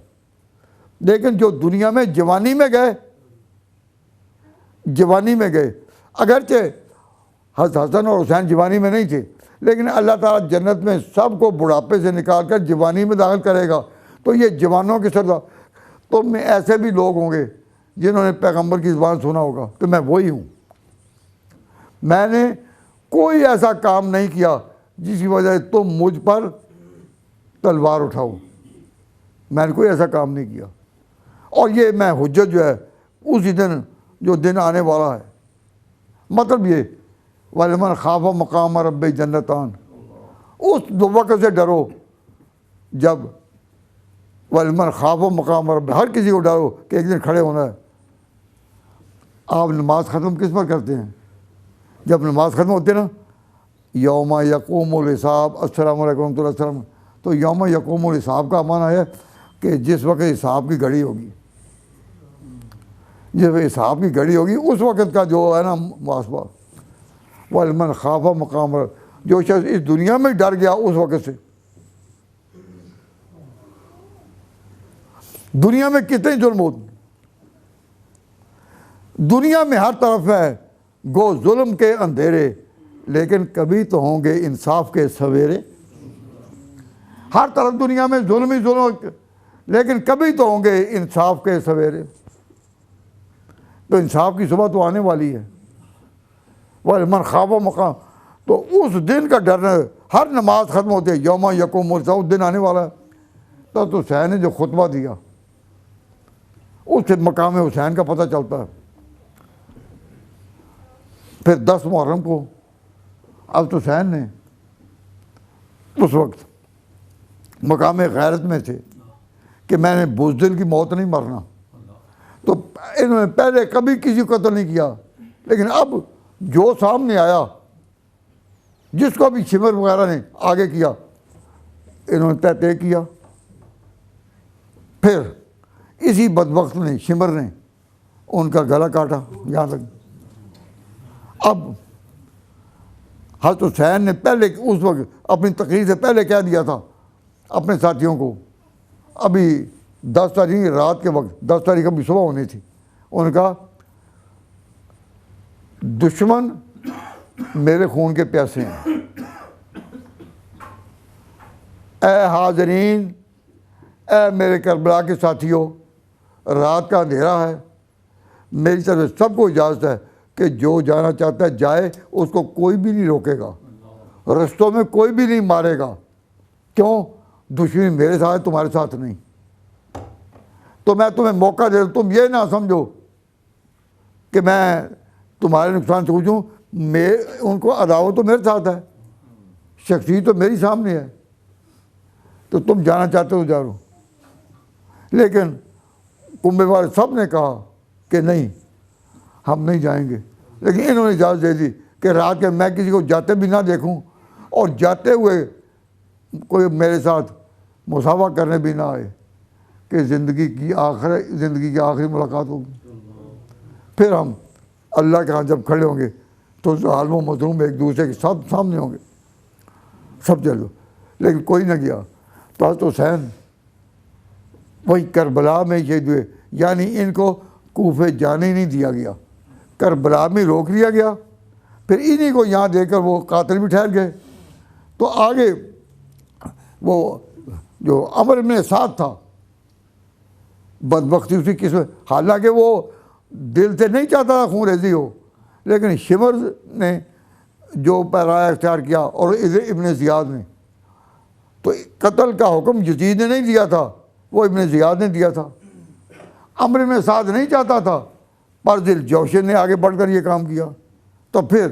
لیکن جو دنیا میں جوانی میں گئے اگرچہ حضرت حسن اور حسین جوانی میں نہیں تھے، لیکن اللہ تعالیٰ جنت میں سب کو بڑھاپے سے نکال کر جوانی میں داخل کرے گا. تو یہ جوانوں کے سردار تم میں ایسے بھی لوگ ہوں گے جنہوں نے پیغمبر کی زبان سنا ہوگا، تو میں وہی ہوں. میں نے کوئی ایسا کام نہیں کیا جس کی وجہ سے تم مجھ پر تلوار اٹھاؤ. میں نے کوئی ایسا کام نہیں کیا. اور یہ میں حجت جو ہے اسی دن جو دن آنے والا ہے، مطلب یہ وَلِمَنْ خَافَ مَقَامَ رَبِّ جَنَّتَانِ، اس وقت سے ڈرو جب وَلِمَنْ خَافَ مَقَامَ رَبِّ، ہر کسی کو ڈرو کہ ایک دن کھڑے ہونا ہے. آپ نماز ختم کس پر کرتے ہیں؟ جب نماز ختم ہوتی ہے نا، یوم یقوم الحساب، السلام علیکم ورحمۃ اللہ وسلم. تو یوم یقوم الحساب کا معنی ہے کہ جس وقت حساب کی گھڑی ہوگی، جس وقت حساب کی گھڑی ہوگی اس وقت کا جو ہے نا محاسبہ. وَلِمَنْ خَافَ مَقَامَ رَبِّ، جو شخص اس دنیا میں ڈر گیا اس وقت سے. دنیا میں کتنے ظلم ہوتے، دنیا میں ہر طرف ہے گو ظلم کے اندھیرے، لیکن کبھی تو ہوں گے انصاف کے سویرے. ہر طرف دنیا میں ظلم ہی ظلم، لیکن کبھی تو ہوں گے انصاف کے سویرے. تو انصاف کی صبح تو آنے والی ہے. وَلِمَنْ خَافَ مَقَامَ، تو اس دن کا ڈرنا، ہر نماز ختم ہوتی ہے یوم یقوم الحساب، اس دن آنے والا ہے. تو حسین نے جو خطبہ دیا اس سے مقام حسین کا پتہ چلتا ہے. پھر 10 محرم کو حضرت حسین نے اس وقت مقام غیرت میں تھے کہ میں نے بزدل کی موت نہیں مرنا. تو انہوں نے پہلے کبھی کسی کو قتل نہیں کیا، لیکن اب جو سامنے آیا، جس کو بھی شمر وغیرہ نے آگے کیا، انہوں نے طے کیا. پھر اسی بدبخت نے، شمر نے ان کا گلا کاٹا یہاں تک. اب حضرت حسین نے پہلے اس وقت اپنی تقریر سے پہلے کہہ دیا تھا اپنے ساتھیوں کو، ابھی 10 تاریخ رات کے وقت، 10 تاریخ ابھی صبح ہونی تھی، انہوں نے کہا دشمن میرے خون کے پیاسے ہیں. اے حاضرین، اے میرے کربلا کے ساتھیوں، رات کا اندھیرا ہے، میری طرف سے سب کو اجازت ہے کہ جو جانا چاہتا ہے جائے، اس کو کوئی بھی نہیں روکے گا، رستوں میں کوئی بھی نہیں مارے گا. کیوں؟ دشمنی میرے ساتھ ہے، تمہارے ساتھ نہیں. تو میں تمہیں موقع دے دوں، تم یہ نہ سمجھو کہ میں تمہارے نقصان سوچوں. ان کو عداوت تو میرے ساتھ ہے، شخصیت تو میری سامنے ہے، تو تم جانا چاہتے ہو جا رہو. لیکن کنبے والے سب نے کہا کہ نہیں، ہم نہیں جائیں گے. لیکن انہوں نے اجازت دے دی کہ رات کے میں کسی کو جاتے بھی نہ دیکھوں، اور جاتے ہوئے کوئی میرے ساتھ مساوہ کرنے بھی نہ آئے، کہ زندگی کی آخری ملاقات ہوگی. پھر ہم اللہ کے ہاں جب کھڑے ہوں گے تو ظالم و مظلوم ایک دوسرے کے ساتھ سامنے ہوں گے، سب چلو. لیکن کوئی نہ گیا. تو حضرت حسین وہی کربلا میں شہید ہوئے. یعنی ان کو کوفے جانے نہیں دیا گیا، کربلا میں روک لیا گیا. پھر انہی کو یہاں دے کر وہ قاتل بھی ٹھہر گئے. تو آگے وہ جو عمر بن سعد تھا، بدبختی اسی قسم، حالانکہ وہ دل سے نہیں چاہتا تھا خون ریزی ہو، لیکن شمر نے جو پیرایا اختیار کیا، اور ابن زیاد نے، تو قتل کا حکم یزید نے نہیں دیا تھا، وہ ابن زیاد نے دیا تھا. عمر بن سعد نہیں چاہتا تھا، پر ذل جوشن نے آگے بڑھ کر یہ کام کیا. تو پھر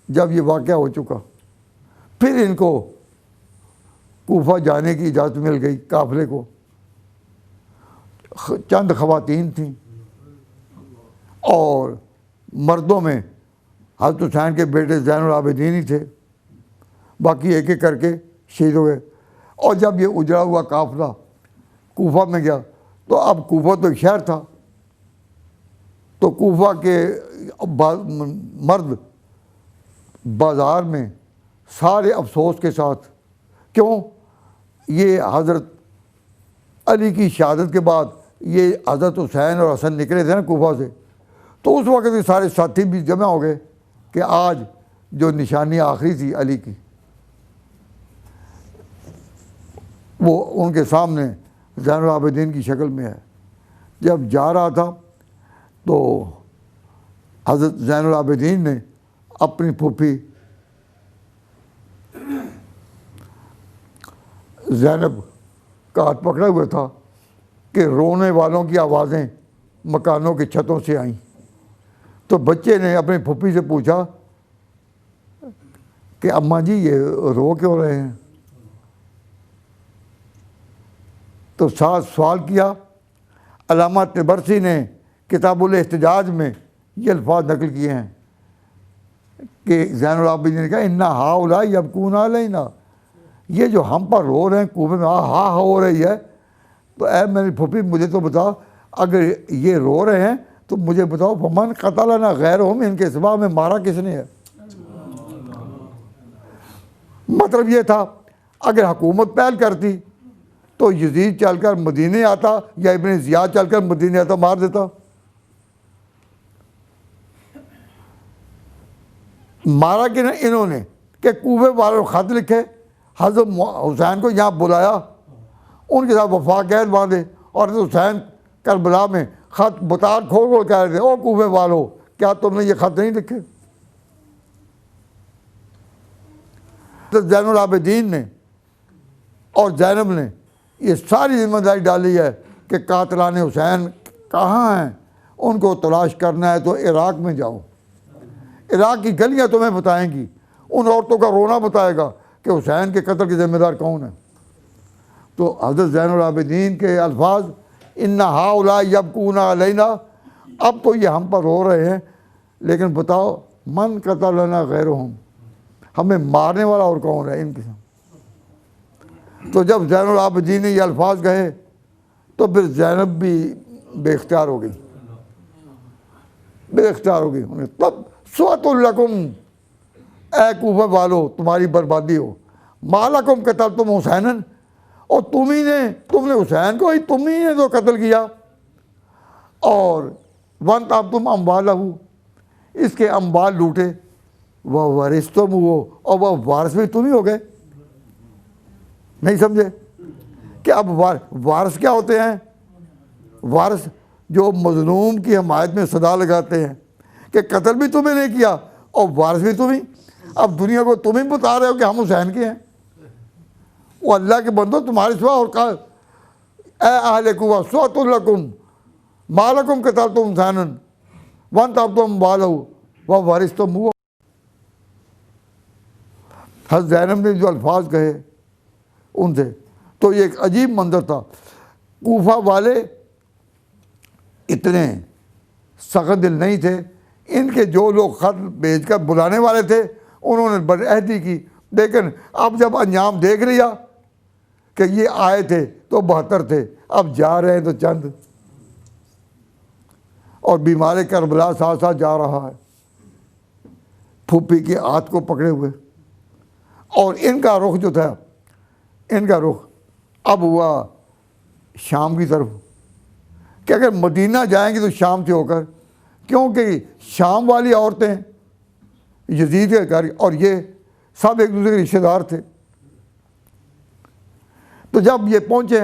جب یہ واقعہ ہو چکا، پھر ان کو کوفہ جانے کی اجازت مل گئی. قافلے کو چند خواتین تھیں، اور مردوں میں حضرت حسین کے بیٹے زین العابدین ہی تھے، باقی ایک ایک کر کے شہید ہوئے. اور جب یہ اجڑا ہوا قافلہ کوفہ میں گیا، تو اب کوفہ تو ایک شہر تھا، تو کوفہ کے مرد بازار میں سارے افسوس کے ساتھ، کیوں؟ یہ حضرت علی کی شہادت کے بعد یہ حضرت حسین اور حسن نکلے تھے نا کوفہ سے، تو اس وقت کے سارے ساتھی بھی جمع ہو گئے کہ آج جو نشانی آخری تھی علی کی، وہ ان کے سامنے زین العابدین کی شکل میں ہے. جب جا رہا تھا تو حضرت زین العابدین نے اپنی پھوپھی زینب کا ہاتھ پکڑا ہوا تھا کہ رونے والوں کی آوازیں مکانوں کی چھتوں سے آئیں. تو بچے نے اپنی پھوپھی سے پوچھا کہ اماں جی یہ رو کیوں رہے ہیں؟ تو ساتھ سوال کیا. علامہ طبرسی نے کتاب الاحتجاج میں یہ الفاظ نقل کیے ہیں کہ زین العابدین نے کہا انا ہاؤلاء یبکون علینا، یہ جو ہم پر رو رہے ہیں کوفے میں ہا ہو رہی ہے، تو اے میری پھوپھی مجھے تو بتاؤ، اگر یہ رو رہے ہیں تو مجھے بتاؤ فمن قتلنا غیرہم، ان کے سوا میں مارا کس نے ہے؟ مطلب یہ تھا اگر حکومت پہل کرتی تو یزید چل کر مدینے آتا یا ابن زیاد چل کر مدینے آتا، مار دیتا. مارا کہ انہوں نے کہ کوفے والوں خط لکھے، حضرت حسین کو یہاں بلایا، ان کے ساتھ وفاق عہد باندھے، اور حضرت حسین کربلا میں خط بتار کھول کھول کہہ رہے تھے او کوفے والو، کیا تم نے یہ خط نہیں لکھے؟ تو زین العابدین نے اور زینب نے یہ ساری ذمہ داری ڈالی ہے کہ قاتلان حسین کہاں ہیں، ان کو تلاش کرنا ہے تو عراق میں جاؤ، عراق کی گلیاں تمہیں بتائیں گی، ان عورتوں کا رونا بتائے گا کہ حسین کے قتل کے ذمہ دار کون ہیں. تو حضرت زین العابدین کے الفاظ ان ہؤلاء یبکون علینا، اب تو یہ ہم پر رو رہے ہیں، لیکن بتاؤ من قتلنا غیرہم، ہمیں مارنے والا اور کون ہے ان کے ساتھ؟ تو جب زین العابدین نے یہ الفاظ کہے تو پھر زینب بھی بے اختیار ہو گئی، بے اختیار ہو گئی۔ تب سوۃ لکم، اے کوفہ والو تمہاری بربادی ہو، ما لکم قتلتم حسینا، اور تم نے حسین کو تم ہی نے تو قتل کیا، اور وانتہبتم اموالہ، اس کے اموال لوٹے، وورثتم، اور وہ وارث بھی تم ہی ہو گئے۔ نہیں سمجھے کہ اب وارث کیا ہوتے ہیں؟ وارث جو مظلوم کی حمایت میں صدا لگاتے ہیں کہ قتل بھی تمہیں نہیں کیا اور وارث بھی تم ہی، اب دنیا کو تم ہی بتا رہے ہو کہ ہم حسین کے ہیں۔ وہ اللہ کے بندو تمہارے سوا اور کہا اے اہل کوفہ سوۃ لکم ما لکم قتلتم حسینا وانتہبتم اموالہ وورثتم۔ حضرت زینب نے جو الفاظ کہے ان سے تو یہ ایک عجیب منظر تھا۔ کوفہ والے اتنے سخت دل نہیں تھے، ان کے جو لوگ خط بھیج کر بلانے والے تھے انہوں نے بدعہدی کی، لیکن اب جب انجام دیکھ لیا کہ یہ آئے تھے تو 72 تھے، اب جا رہے ہیں تو چند، اور بیمار کربلا ساتھ ساتھ جا رہا ہے پھوپھی کے ہاتھ کو پکڑے ہوئے، اور ان کا رخ جو تھا، ان کا رخ اب ہوا شام کی طرف، کہ اگر مدینہ جائیں گے تو شام سے ہو کر، کیونکہ شام والی عورتیں یزید کے گھر اور یہ سب ایک دوسرے کے رشتہ دار تھے۔ تو جب یہ پہنچے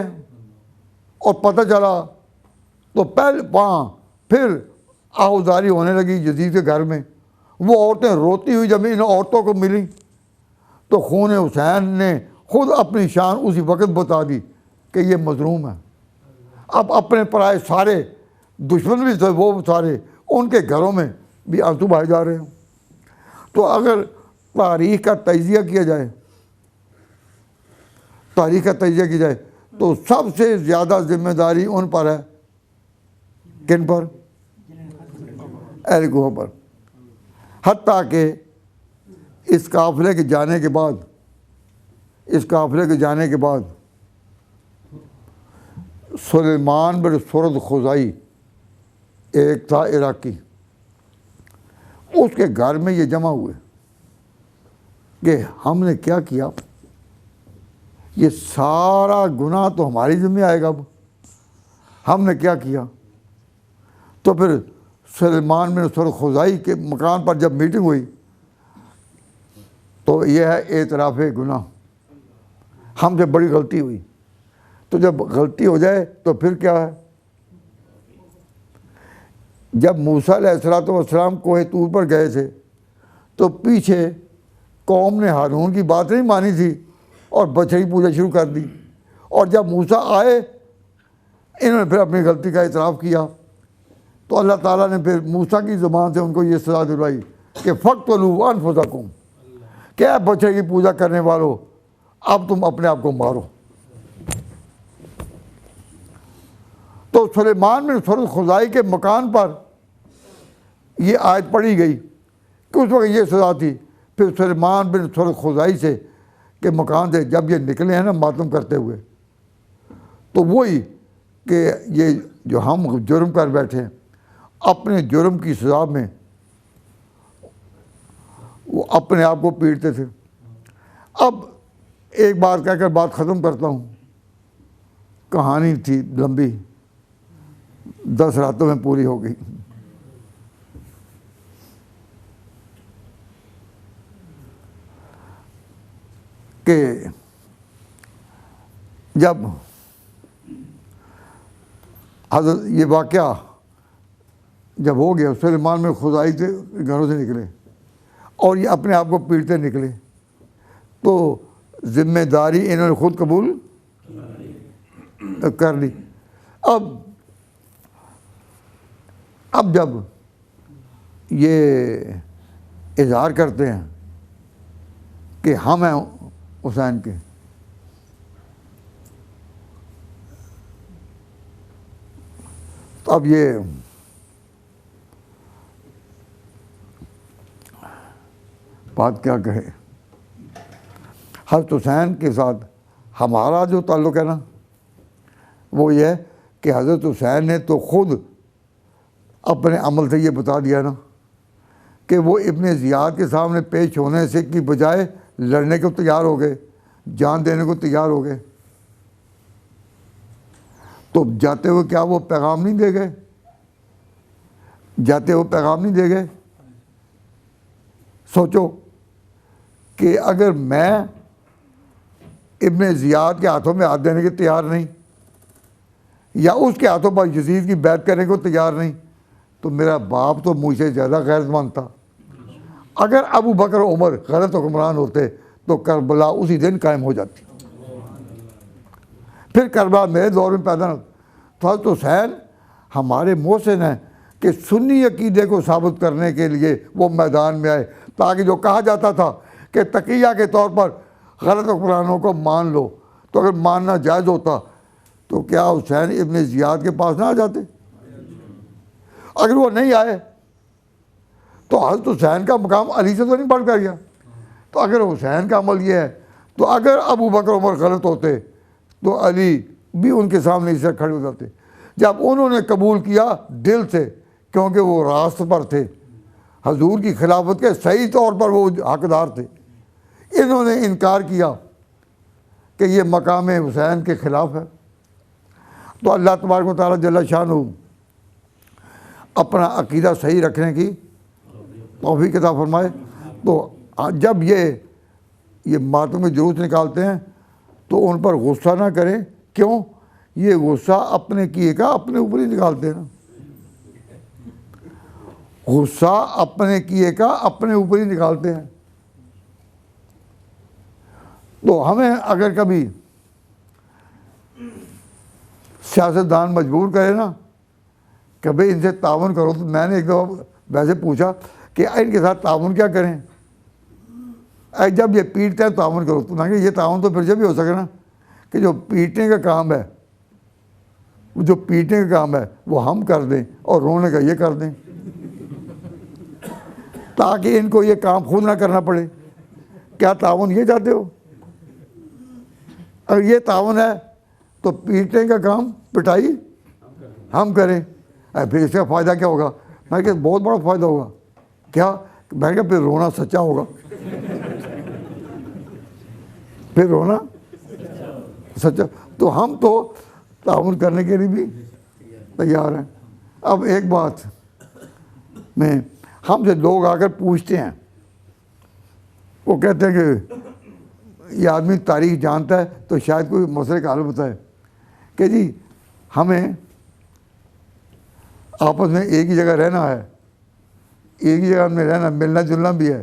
اور پتہ چلا تو پھر آہوزاری ہونے لگی یزید کے گھر میں۔ وہ عورتیں روتی ہوئی جب ان عورتوں کو ملی تو خون حسین نے خود اپنی شان اسی وقت بتا دی کہ یہ مظلوم ہے۔ اب اپنے پرائے سارے دشمن بھی تھے وہ سارے، ان کے گھروں میں بھی آنسو بہائے جا رہے ہیں۔ تو اگر تاریخ کا تجزیہ کیا جائے، تاریخ کا تجزیہ کی جائے تو سب سے زیادہ ذمہ داری ان پر ہے، کن پر؟ اہل کوفہ پر۔ حتیٰ کہ اس قافلے کے جانے کے بعد سلیمان بن سرد خزائی ایک تھا عراقی، اس کے گھر میں یہ جمع ہوئے کہ ہم نے کیا کیا، یہ سارا گناہ تو ہماری ذمہ آئے گا، اب ہم نے کیا کیا۔ تو پھر سلیمان بن سرد خزائی کے مکان پر جب میٹنگ ہوئی تو یہ ہے اعتراف گناہ، ہم سے بڑی غلطی ہوئی۔ تو جب غلطی ہو جائے تو پھر کیا ہے؟ جب موسیٰ علیہ السلام کوہ طور پر گئے تھے تو پیچھے قوم نے ہارون کی بات نہیں مانی تھی اور بچڑی پوجا شروع کر دی، اور جب موسیٰ آئے انہوں نے پھر اپنی غلطی کا اعتراف کیا، تو اللہ تعالیٰ نے پھر موسیٰ کی زبان سے ان کو یہ سزا دلوائی کہ فَاقْتُلُوا أَنفُسَكُمْ، کہ اے بچڑے کی پوجا کرنے والو اب تم اپنے آپ کو مارو۔ تو سلیمان بن سرد خزائی کے مکان پر یہ آیت پڑھی گئی کہ اس وقت یہ سزا تھی۔ پھر سلیمان بن سرد خزائی سے کے مکان سے جب یہ نکلے ہیں نا ماتم کرتے ہوئے، تو وہی کہ یہ جو ہم جرم کر بیٹھے ہیں، اپنے جرم کی سزا میں وہ اپنے آپ کو پیٹتے تھے۔ اب ایک بات کہہ کر بات ختم کرتا ہوں، کہانی تھی لمبی، 10 راتوں میں پوری ہو گئی۔ کہ جب حضرت یہ واقعہ جب ہو گیا، سلیمان میں خزائی سے گھروں سے نکلے اور یہ اپنے آپ کو پیٹتے نکلے، تو ذمہ داری انہوں نے خود قبول کر لی۔ اب جب یہ اظہار کرتے ہیں کہ ہم ہیں حسین کے، اب یہ بات کیا کہے، حضرت حسین کے ساتھ ہمارا جو تعلق ہے نا وہ یہ ہے کہ حضرت حسین نے تو خود اپنے عمل سے یہ بتا دیا نا کہ وہ ابن زیاد کے سامنے پیش ہونے سے کی بجائے لڑنے کو تیار ہو گئے، جان دینے کو تیار ہو گئے. تو جاتے ہوئے کیا وہ پیغام نہیں دے گئے؟ جاتے ہوئے پیغام نہیں دے گئے؟ سوچو کہ اگر میں ابن زیاد کے ہاتھوں میں ہاتھ دینے کے تیار نہیں یا اس کے ہاتھوں پر یزید کی بیعت کرنے کو تیار نہیں تو میرا باپ تو مجھ سے زیادہ غیرت مند تھا. اگر ابو بکر عمر غلط حکمران ہوتے تو کربلا اسی دن قائم ہو جاتی. پھر کربلا میرے دور میں پیدا نہ. تو حضرت حسین ہمارے محسن ہیں کہ سنی عقیدے کو ثابت کرنے کے لیے وہ میدان میں آئے تاکہ جو کہا جاتا تھا کہ تقیہ کے طور پر غلط حکمرانوں کو مان لو، تو اگر ماننا جائز ہوتا تو کیا حسین ابن زیاد کے پاس نہ آ جاتے؟ اگر وہ نہیں آئے تو حضرت حسین کا مقام علی سے تو نہیں بڑھ کر گیا. تو اگر حسین کا عمل یہ ہے تو اگر ابو بکر عمر غلط ہوتے تو علی بھی ان کے سامنے اس سے کھڑے ہو جاتے. جب انہوں نے قبول کیا دل سے کیونکہ وہ راست پر تھے، حضور کی خلافت کے صحیح طور پر وہ حقدار تھے، انہوں نے انکار کیا کہ یہ مقام حسین کے خلاف ہے. تو اللہ تبارک و تعالیٰ جل شانہ اپنا عقیدہ صحیح رکھنے کی توفیق عطا فرمائے. تو جب یہ ماتم میں جلوس نکالتے ہیں تو ان پر غصہ نہ کریں. کیوں؟ یہ غصہ اپنے کیے کا اپنے اوپر ہی نکالتے ہیں نا. غصہ اپنے کیے کا اپنے اوپر ہی نکالتے ہیں. تو ہمیں اگر کبھی سیاستدان مجبور کرے نا کہ بھئی ان سے تعاون کرو، تو میں نے ایک دفعہ ویسے پوچھا کہ ان کے ساتھ تعاون کیا کریں؟ جب یہ پیٹتے ہیں تعاون کرو. تو میں نے کہا یہ تعاون تو پھر جب بھی ہو سکے نا کہ جو پیٹنے کا کام ہے، جو پیٹنے کا کام ہے وہ ہم کر دیں اور رونے کا یہ کر دیں تاکہ ان کو یہ کام خود نہ کرنا پڑے. کیا تعاون یہ چاہتے ہو؟ اگر یہ تعاون ہے تو پیٹنے کا کام پٹائی ہم کریں. پھر اس کا فائدہ کیا ہوگا؟ میں کہ بہت بڑا فائدہ ہوگا. کیا؟ میں کہ پھر رونا سچا ہوگا. پھر رونا سچا. تو ہم تو تعاون کرنے کے لیے بھی تیار ہیں. اب ایک بات میں ہم سے لوگ آ کر پوچھتے ہیں، وہ کہتے ہیں کہ یہ آدمی تاریخ جانتا ہے تو شاید کوئی مسئلے کا حل بتائے کہ جی ہمیں آپس میں ایک ہی جگہ رہنا ہے، ایک ہی جگہ میں رہنا، ملنا جلنا بھی ہے.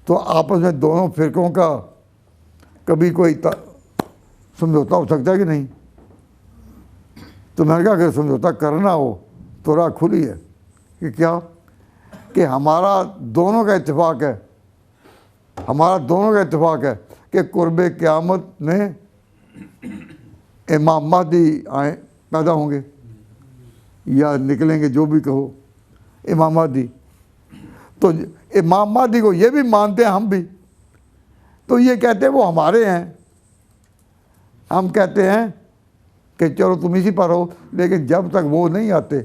تو آپس میں دونوں فرقوں کا کبھی کوئی سمجھوتا ہو سکتا ہے کہ نہیں؟ تو میں نے کہا اگر سمجھوتا کرنا ہو تو راہ کھلی ہے. کہ کیا؟ کہ ہمارا دونوں کا اتفاق ہے، ہمارا دونوں کا اتفاق ہے کہ قرب قیامت میں امام مہدی پیدا ہوں گے یا نکلیں گے، جو بھی کہو، امام مہدی. تو امام مہدی کو یہ بھی مانتے ہیں ہم بھی. تو یہ کہتے ہیں وہ ہمارے ہیں. ہم کہتے ہیں کہ چلو تم اسی پر ہو، لیکن جب تک وہ نہیں آتے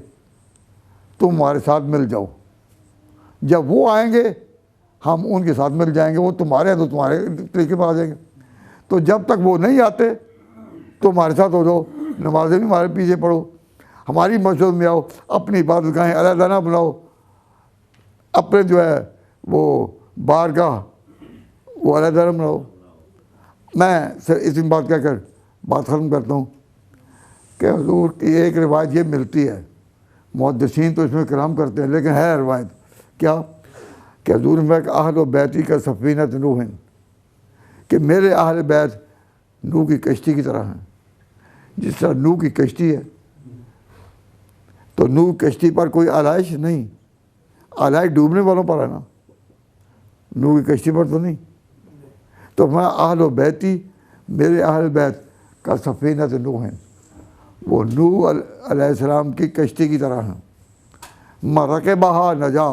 تم ہمارے ساتھ مل جاؤ. جب وہ آئیں گے ہم ان کے ساتھ مل جائیں گے. وہ تمہارے ہیں تو تمہارے طریقے پر آ جائیں گے. تو جب تک وہ نہیں آتے تو ہمارے ساتھ ہو جاؤ، نمازیں بھی ہمارے پیچھے پڑھو، ہماری مسجد میں آؤ، اپنی عبادت گاہیں علیحدہ نہ بناؤ، اپنے جو ہے وہ بارگاہ وہ علیحدہ نہ بناؤ. میں صرف اس بات کہہ کر بات ختم کرتا ہوں کہ حضور کی ایک روایت یہ ملتی ہے، محدثین تو اس میں کلام کرتے ہیں لیکن ہے روایت. کیا؟ کہ حضور میں اہل و بیتی کا سفینۃ نوح، کہ میرے اہل بیت نوح کی کشتی کی طرح ہیں. جس طرح نوح کی کشتی ہے تو نوح کشتی پر کوئی آلائش نہیں، آلائش ڈوبنے والوں پر ہے نا، نوح کی کشتی پر تو نہیں. تو میں اہل و بیتی، میرے اہل بیت کا سفینۃ نوح، وہ نوح علیہ السلام کی کشتی کی طرح ہیں. مرکبہا نجا,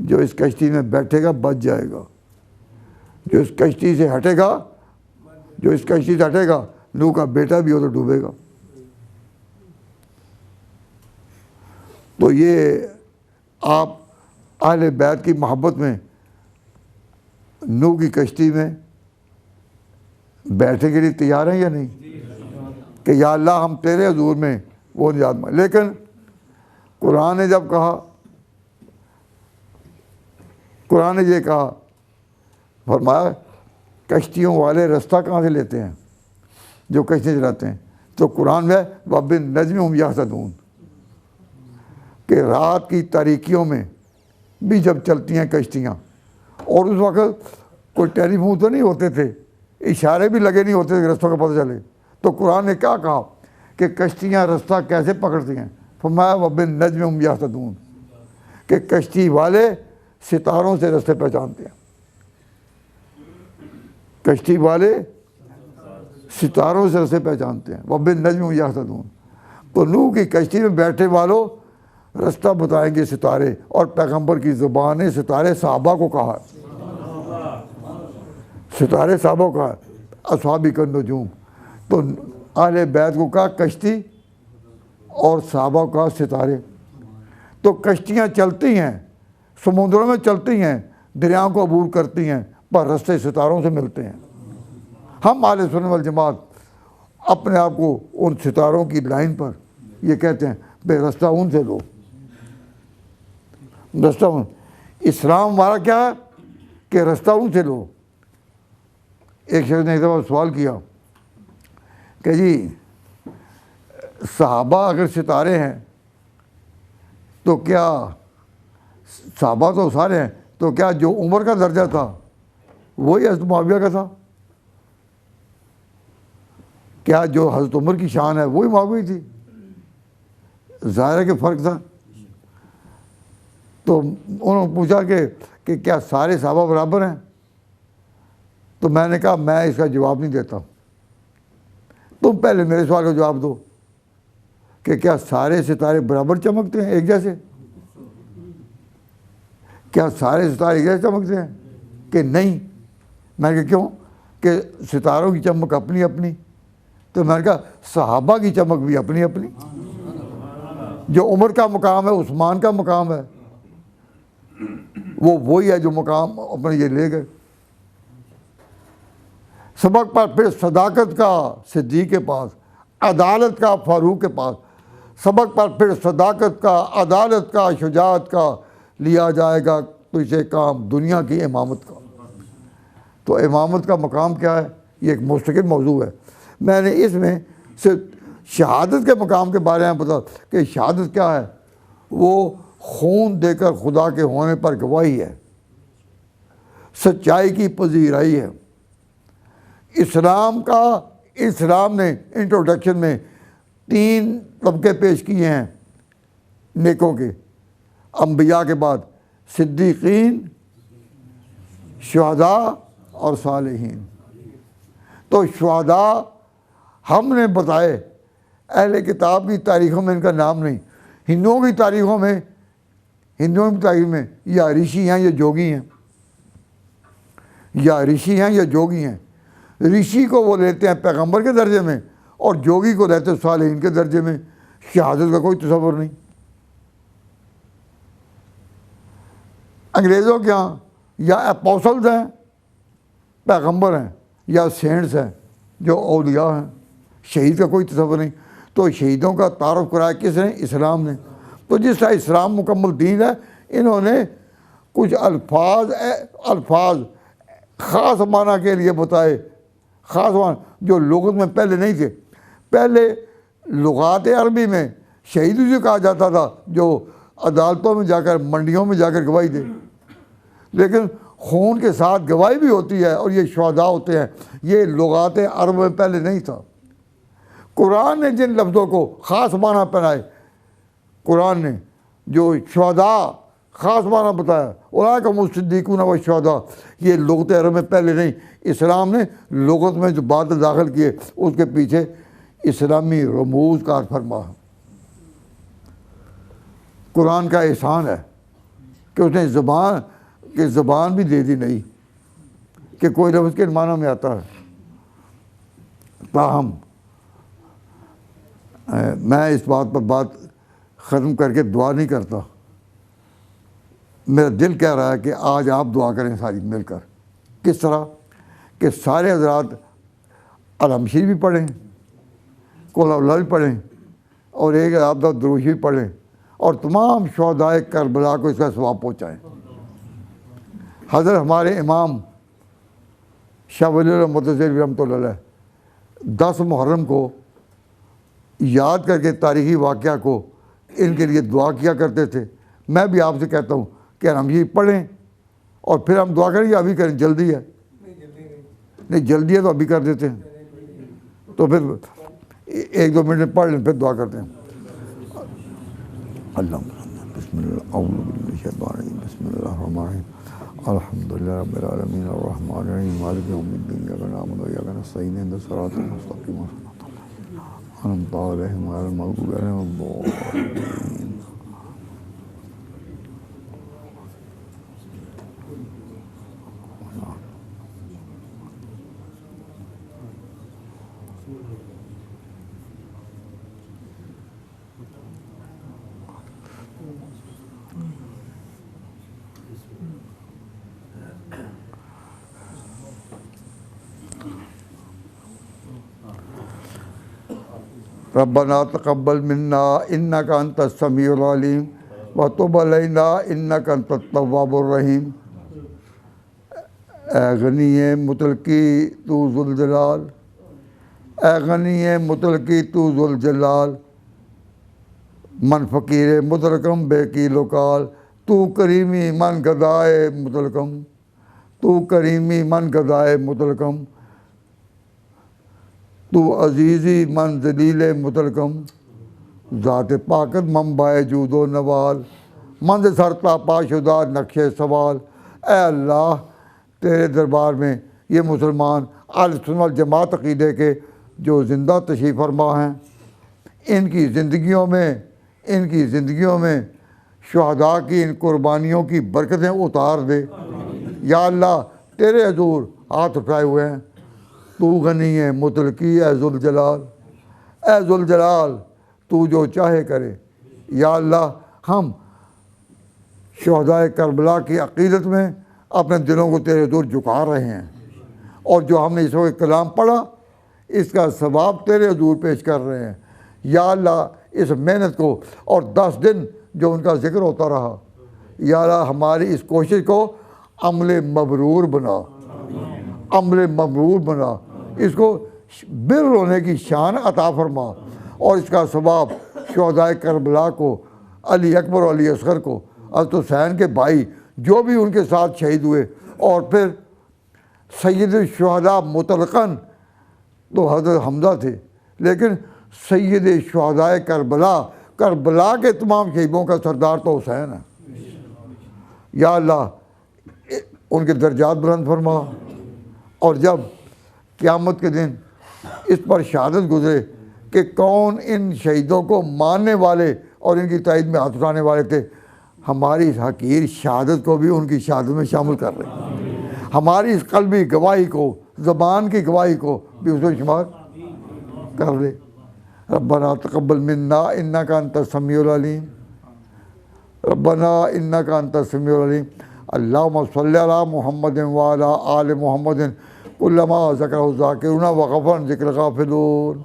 جو اس کشتی میں بیٹھے گا بچ جائے گا, جو اس کشتی سے ہٹے گا, جو اس کشتی سے ہٹے گا, نوح کا بیٹا بھی ہو تو ڈوبے گا. تو یہ آپ اہل بیت کی محبت میں نوح کی کشتی میں بیٹھنے کے لیے تیار ہیں یا نہیں کہ یا اللہ ہم تیرے حضور میں وہ نجات مانگ. لیکن قرآن نے جب کہا, قرآن نے یہ کہا, فرمایا کشتیوں والے رستہ کہاں سے لیتے ہیں جو کشتیاں چلاتے ہیں, تو قرآن میں وَبِالنَّجْمِ هُمْ يَهْتَدُونَ کہ رات کی تاریکیوں میں بھی جب چلتی ہیں کشتیاں, اور اس وقت کوئی ٹیلی فون تو نہیں ہوتے تھے, اشارے بھی لگے نہیں ہوتے تھے کہ رستوں کا پتہ چلے, تو قرآن نے کیا کہا کہ کشتیاں رستہ کیسے پکڑتی ہیں, فرمایا وَبِالنَّجْمِ هُمْ يَهْتَدُونَ کہ کشتی والے ستاروں سے رستے پہچانتے ہیں, کشتی والے ستاروں سے رستے پہچانتے ہیں. وَبِالنَّجْمِ هُمْ يَهْتَدُونَ تو نوح کی کشتی میں بیٹھے والوں رستہ بتائیں گے ستارے, اور پیغمبر کی زبان ستارے صحابہ کو کہا, ستارے صحابہ کو کہا, اصحابی النجوم. تو اہل بیت کو کہا کشتی اور صحابہ کو کہا ستارے. تو کشتیاں چلتی ہیں, سمندروں میں چلتی ہیں, دریاؤں کو عبور کرتی ہیں, پر رستے ستاروں سے ملتے ہیں. ہم اہل سنت والجماعت اپنے آپ کو ان ستاروں کی لائن پر یہ کہتے ہیں بے رستہ ان سے لو, رستہ ان. اسلام ہمارا کیا ہے کہ رستہ ان سے لو. ایک شخص نے ایک دفعہ سوال کیا کہ جی صحابہ اگر ستارے ہیں تو کیا, صحابہ تو سارے ہیں, تو کیا جو عمر کا درجہ تھا وہی حضرت معاویہ کا تھا, کیا جو حضرت عمر کی شان ہے وہی معاویہ تھی؟ ظاہر ہے کہ فرق تھا. تو انہوں نے پوچھا کہ کیا سارے صحابہ برابر ہیں؟ تو میں نے کہا میں اس کا جواب نہیں دیتا, تم پہلے میرے سوال کا جواب دو کہ کیا سارے ستارے برابر چمکتے ہیں ایک جیسے؟ کیا سارے ستارے ایک جیسے چمکتے ہیں کہ نہیں؟ میں نے کہا کیوں؟ کہ ستاروں کی چمک اپنی اپنی. تو میں نے کہا صحابہ کی چمک بھی اپنی اپنی. جو عمر کا مقام ہے, عثمان کا مقام ہے, وہ وہی ہے جو مقام اپنے یہ لے گئے. سبق پر پھر صداقت کا صدیق کے پاس, عدالت کا فاروق کے پاس. سبق پر پھر صداقت کا, عدالت کا, شجاعت کا لیا جائے گا تجھے کام دنیا کی امامت کا. تو امامت کا مقام کیا ہے, یہ ایک مستقل موضوع ہے. میں نے اس میں صرف شہادت کے مقام کے بارے میں بتا کہ شہادت کیا ہے, وہ خون دے کر خدا کے ہونے پر گواہی ہے, سچائی کی پذیرائی ہے. اسلام نے انٹروڈکشن میں 3 طبقے پیش کیے ہیں نیکوں کے, انبیاء کے بعد صدیقین, شہداء اور صالحین. تو شہداء ہم نے بتائے, اہل کتاب کی تاریخوں میں ان کا نام نہیں. ہندوؤں کی تاریخ میں یا رشی ہیں یا جوگی ہیں, یا رشی ہیں یا جوگی ہیں. رشی کو وہ لیتے ہیں پیغمبر کے درجے میں, اور جوگی کو لیتے ہیں صالحین کے درجے میں. شہادت کا کوئی تصور نہیں. انگریزوں کے یہاں یا اپوسلز ہیں, پیغمبر ہیں, یا سینٹس ہیں جو اولیاء ہیں. شہید کا کوئی تصور نہیں. تو شہیدوں کا تعارف کرایا کس نے؟ اسلام نے. تو جس طرح اسلام مکمل دین ہے, انہوں نے کچھ الفاظ خاص معنی کے لیے بتائے, خاص معنی جو لغت میں پہلے نہیں تھے. پہلے لغات عربی میں شہید اسے کہا جاتا تھا جو عدالتوں میں جا کر, منڈیوں میں جا کر گواہی دے. لیکن خون کے ساتھ گواہی بھی ہوتی ہے, اور یہ شہداء ہوتے ہیں. یہ لغات عرب میں پہلے نہیں تھا. قرآن نے جن لفظوں کو خاص معنی پہنائے, قرآن نے جو شہداء خاص معنی بتایا, اولئک هم الصدیقون والشہداء, یہ لغت عرب میں پہلے نہیں. اسلام نے لغت میں جو بات داخل کیے اس کے پیچھے اسلامی رموز کار فرما. قرآن کا احسان ہے کہ اس نے زبان بھی دے دی نہیں کہ کوئی لفظ کے معنی میں آتا ہے. تاہم میں اس بات پر بات ختم کر کے دعا نہیں کرتا. میرا دل کہہ رہا ہے کہ آج آپ دعا کریں ساری مل کر. کس طرح کہ سارے حضرات الحمد شریف بھی پڑھیں, قل اللہ بھی پڑھیں, اور ایک آپ دروش بھی پڑھیں, اور تمام شہدائے کربلا کو اس کا ثواب پہنچائیں. حضرت ہمارے امام شاہ ولی اللہ متصوف رحمۃ اللہ علیہ 10 محرم کو یاد کر کے تاریخی واقعہ کو ان کے لیے دعا کیا کرتے تھے. میں بھی آپ سے کہتا ہوں کہ ہم یہ پڑھیں اور پھر ہم دعا کریں. ابھی کریں, جلدی ہے نہیں, جلدی ہے تو ابھی کر دیتے ہیں, تو پھر 1-2 منٹ میں پڑھ لیں پھر دعا کرتے ہیں. اللہ بسم اللہ اعوذ باللہ من الشیطان الرجیم بسم اللہ الرحمن الرحیم الحمدللہ رب العالمین الرحمن الرحیم مالک یوم الدین ایاک نعبد و ایاک نستعین اهدنا الصراط المستقیم صراط انعمت علیہم غیر المغضوب علیہم الضالین. ربنا تقبل منا انک انت السمیع العلیم وتب علینا انک انت التواب الرحیم. اے غنی مطلقی تو ذوالجلال, اے غنی مطلقی تو ذوالجلال, من فقیر مطلقم بے کی لوکال, تو کریمی من گدائے مطلقم, تو کریمی من گدائے مطلقم, تو عزیزی من ذلیل مطلقم, ذات پاکت منبع جود و نوال, مند سر تاپا شدہ نقش سوال. اے اللہ تیرے دربار میں یہ مسلمان اہل سنت والجماعت عقیدے کے جو زندہ تشریف فرما ہیں, ان کی زندگیوں میں شہداء کی ان قربانیوں کی برکتیں اتار دے. یا اللہ تیرے حضور ہاتھ اٹھائے ہوئے ہیں, تو غنی ہے مطلقی اے ذوالجلال, اے ذوالجلال تو جو چاہے کرے. یا اللہ ہم شہدائے کربلا کی عقیدت میں اپنے دلوں کو تیرے حضور جھکا رہے ہیں, اور جو ہم نے اس وقت کلام پڑھا اس کا ثواب تیرے حضور پیش کر رہے ہیں. یا اللہ اس محنت کو اور 10 دن جو ان کا ذکر ہوتا رہا, یا اللہ ہماری اس کوشش کو عمل مبرور بنا, عمل مبرور بنا, اس کو بر ہونے کی شان عطا فرما, اور اس کا ثواب شہدائے کربلا کو, علی اکبر اور علی اصغر کو, حضرت حسین کے بھائی جو بھی ان کے ساتھ شہید ہوئے, اور پھر سید الشہداء مطلقاً تو حضرت حمزہ تھے, لیکن سید شہدائے کربلا کے تمام شہیدوں کا سردار تو حسین ہے. یا اللہ ان کے درجات بلند فرما, اور جب قیامت کے دن اس پر شہادت گزرے کہ کون ان شہیدوں کو ماننے والے اور ان کی تائید میں ہاتھ اٹھانے والے تھے, ہماری اس حقیر شہادت کو بھی ان کی شہادت میں شامل کر رہے, ہماری اس قلبی گواہی کو, زبان کی گواہی کو بھی اس میں شمار کر لے. ربنا تقبل منا انک انت السمیع العلیم, ربنا انک انت السمیع العلیم. اللہم صلی علی محمد وعلی آل محمد کلما ذکرہ الذاکرون وغفر ذکر الغافلون.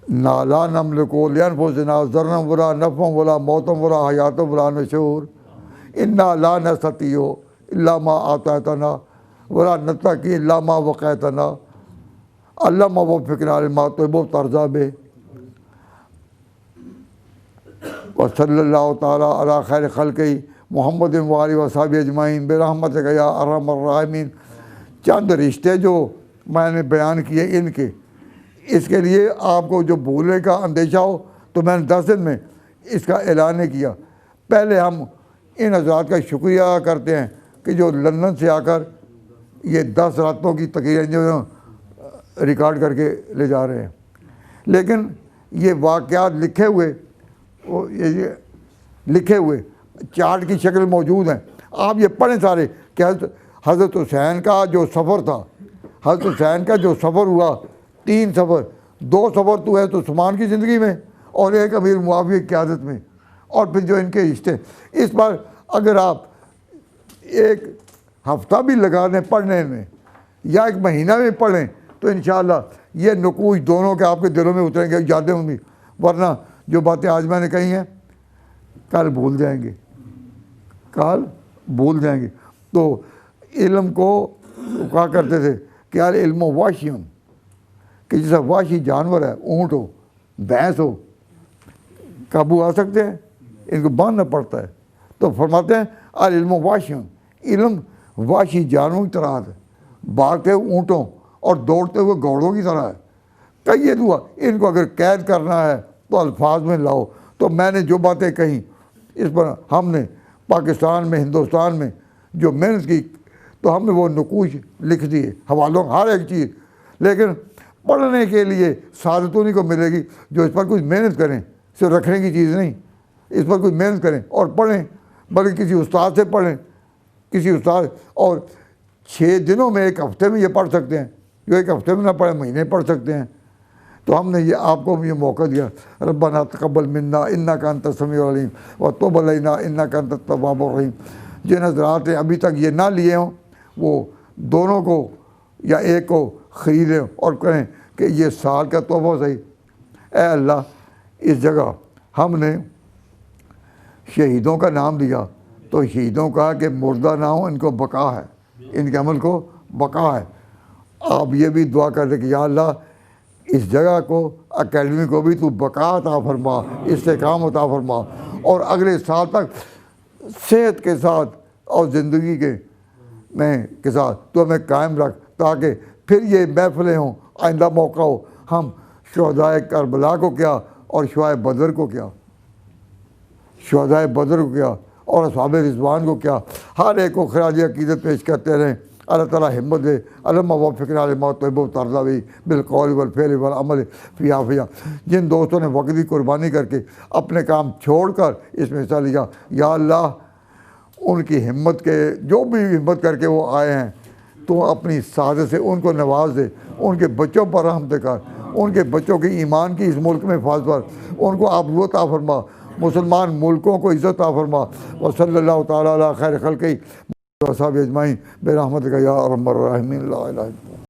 لا نملک لانفسنا ضرا ولا نفعا ولا موتا ولا حیاتا ولا نشور, انا لا نستطیع الا ما آتیتنا ولا نتقی الا ما وقیتنا, اللہم وفقنا لما تحب وترضى به. وصلی اللہ تعالیٰ علی خیر خلقہ محمد وآلہ وصحبہ اجمعین برحمتک یا ارحم الراحمین. چند رشتے جو میں نے بیان کیے ان کے, اس کے لیے آپ کو جو بھولنے کا اندیشہ ہو تو میں نے 10 دن میں اس کا اعلان کیا. پہلے ہم ان حضرات کا شکریہ کرتے ہیں کہ جو لندن سے آ کر یہ 10 راتوں کی تقریریں جو ریکارڈ کر کے لے جا رہے ہیں، لیکن یہ واقعات لکھے ہوئے یہ لکھے ہوئے چارٹ کی شکل موجود ہیں، آپ یہ پڑھیں سارے کہ حضرت حسین کا جو سفر تھا، حضرت حسین کا جو سفر ہوا، 3 سفر، 2 سفر تو ہے تو عثمان کی زندگی میں اور ایک امیر معاویہ کی قیادت میں، اور پھر جو ان کے رشتے، اس پر اگر آپ ایک ہفتہ بھی لگا دیں پڑھنے میں یا 1 مہینہ میں پڑھیں تو انشاءاللہ یہ نقوش دونوں کے آپ کے دلوں میں اتریں گے، یادیں ہوں گی، ورنہ جو باتیں آج میں نے کہی ہیں کل بھول جائیں گے، کل بھول جائیں گے۔ تو علم کو کہا کرتے تھے کہ یار علم و واشیون، کہ جیسا واشی جانور ہے، اونٹ ہو، بھینس ہو، قابو آ سکتے ہیں، ان کو باندھنا پڑتا ہے۔ تو فرماتے ہیں العلم واشیون، علم واشی جانوروں کی طرح ہے، بھاگتے ہوئے اونٹوں اور دوڑتے ہوئے گھوڑوں کی طرح ہے۔ کہیے دعا ان کو اگر قید کرنا ہے تو الفاظ میں لاؤ۔ تو میں نے جو باتیں کہیں اس پر ہم نے پاکستان میں، ہندوستان میں جو محنت کی تو ہم نے وہ نقوش لکھ دیے، حوالوں ہر ایک چیز، لیکن پڑھنے کے لیے سعادت انہیں کو ملے گی جو اس پر کچھ محنت کریں، صرف رکھنے کی چیز نہیں، اس پر کچھ محنت کریں اور پڑھیں، بلکہ کسی استاد سے پڑھیں، کسی استاد، اور 6 دنوں میں 1 ہفتے میں یہ پڑھ سکتے ہیں، جو 1 ہفتے میں نہ پڑھیں مہینے پڑھ سکتے ہیں۔ تو ہم نے یہ آپ کو بھی یہ موقع دیا، ربنا تقبل منا انک انت السمیع العلیم وتب علینا انک انت التواب الرحیم۔ جن حضرات نے ابھی تک یہ نہ لیے ہوں وہ دونوں کو یا ایک کو خریدیں اور کہیں کہ یہ سال کا تحفہ صحیح۔ اے اللہ، اس جگہ ہم نے شہیدوں کا نام لیا تو شہیدوں کا کہ مردہ نہ ہو، ان کو بقا ہے، ان کے عمل کو بقا ہے۔ آپ یہ بھی دعا کر دیں کہ یا اللہ اس جگہ کو، اکیڈمی کو بھی تو بقا عطا فرما، استحکام عطا فرما، اور اگلے سال تک صحت کے ساتھ اور زندگی کے ساتھ تو ہمیں قائم رکھ، تاکہ پھر یہ محفلیں ہوں، آئندہ موقع ہو، ہم شہدائے کربلا کو کیا اور شہدائے بدر کو کیا، شہدائے بدر کو کیا اور اصحاب رضوان کو کیا، ہر ایک کو خراج عقیدت پیش کرتے رہیں۔ اللہ تعالیٰ ہمت دے، اللہم وفقنا لما تحب وترضى بالقول والفعل والعمل فی عافیہ۔ جن دوستوں نے وقت کی قربانی کر کے اپنے کام چھوڑ کر اس میں حصہ لیا، یا اللہ ان کی ہمت کے، جو بھی ہمت کر کے وہ آئے ہیں، تو اپنی سعادت سے ان کو نواز دے، ان کے بچوں پر رحمت کر، ان کے بچوں کی ایمان کی اس ملک میں حفاظت کر، ان کو آبرو عطا فرما، مسلمان ملکوں کو عزت عطا فرما۔ وصلی اللہ تعالیٰ علی خیر خلقہ وصحبہ اجمعین برحمتک یا ارحم الراحمین، لا الہ الا انت۔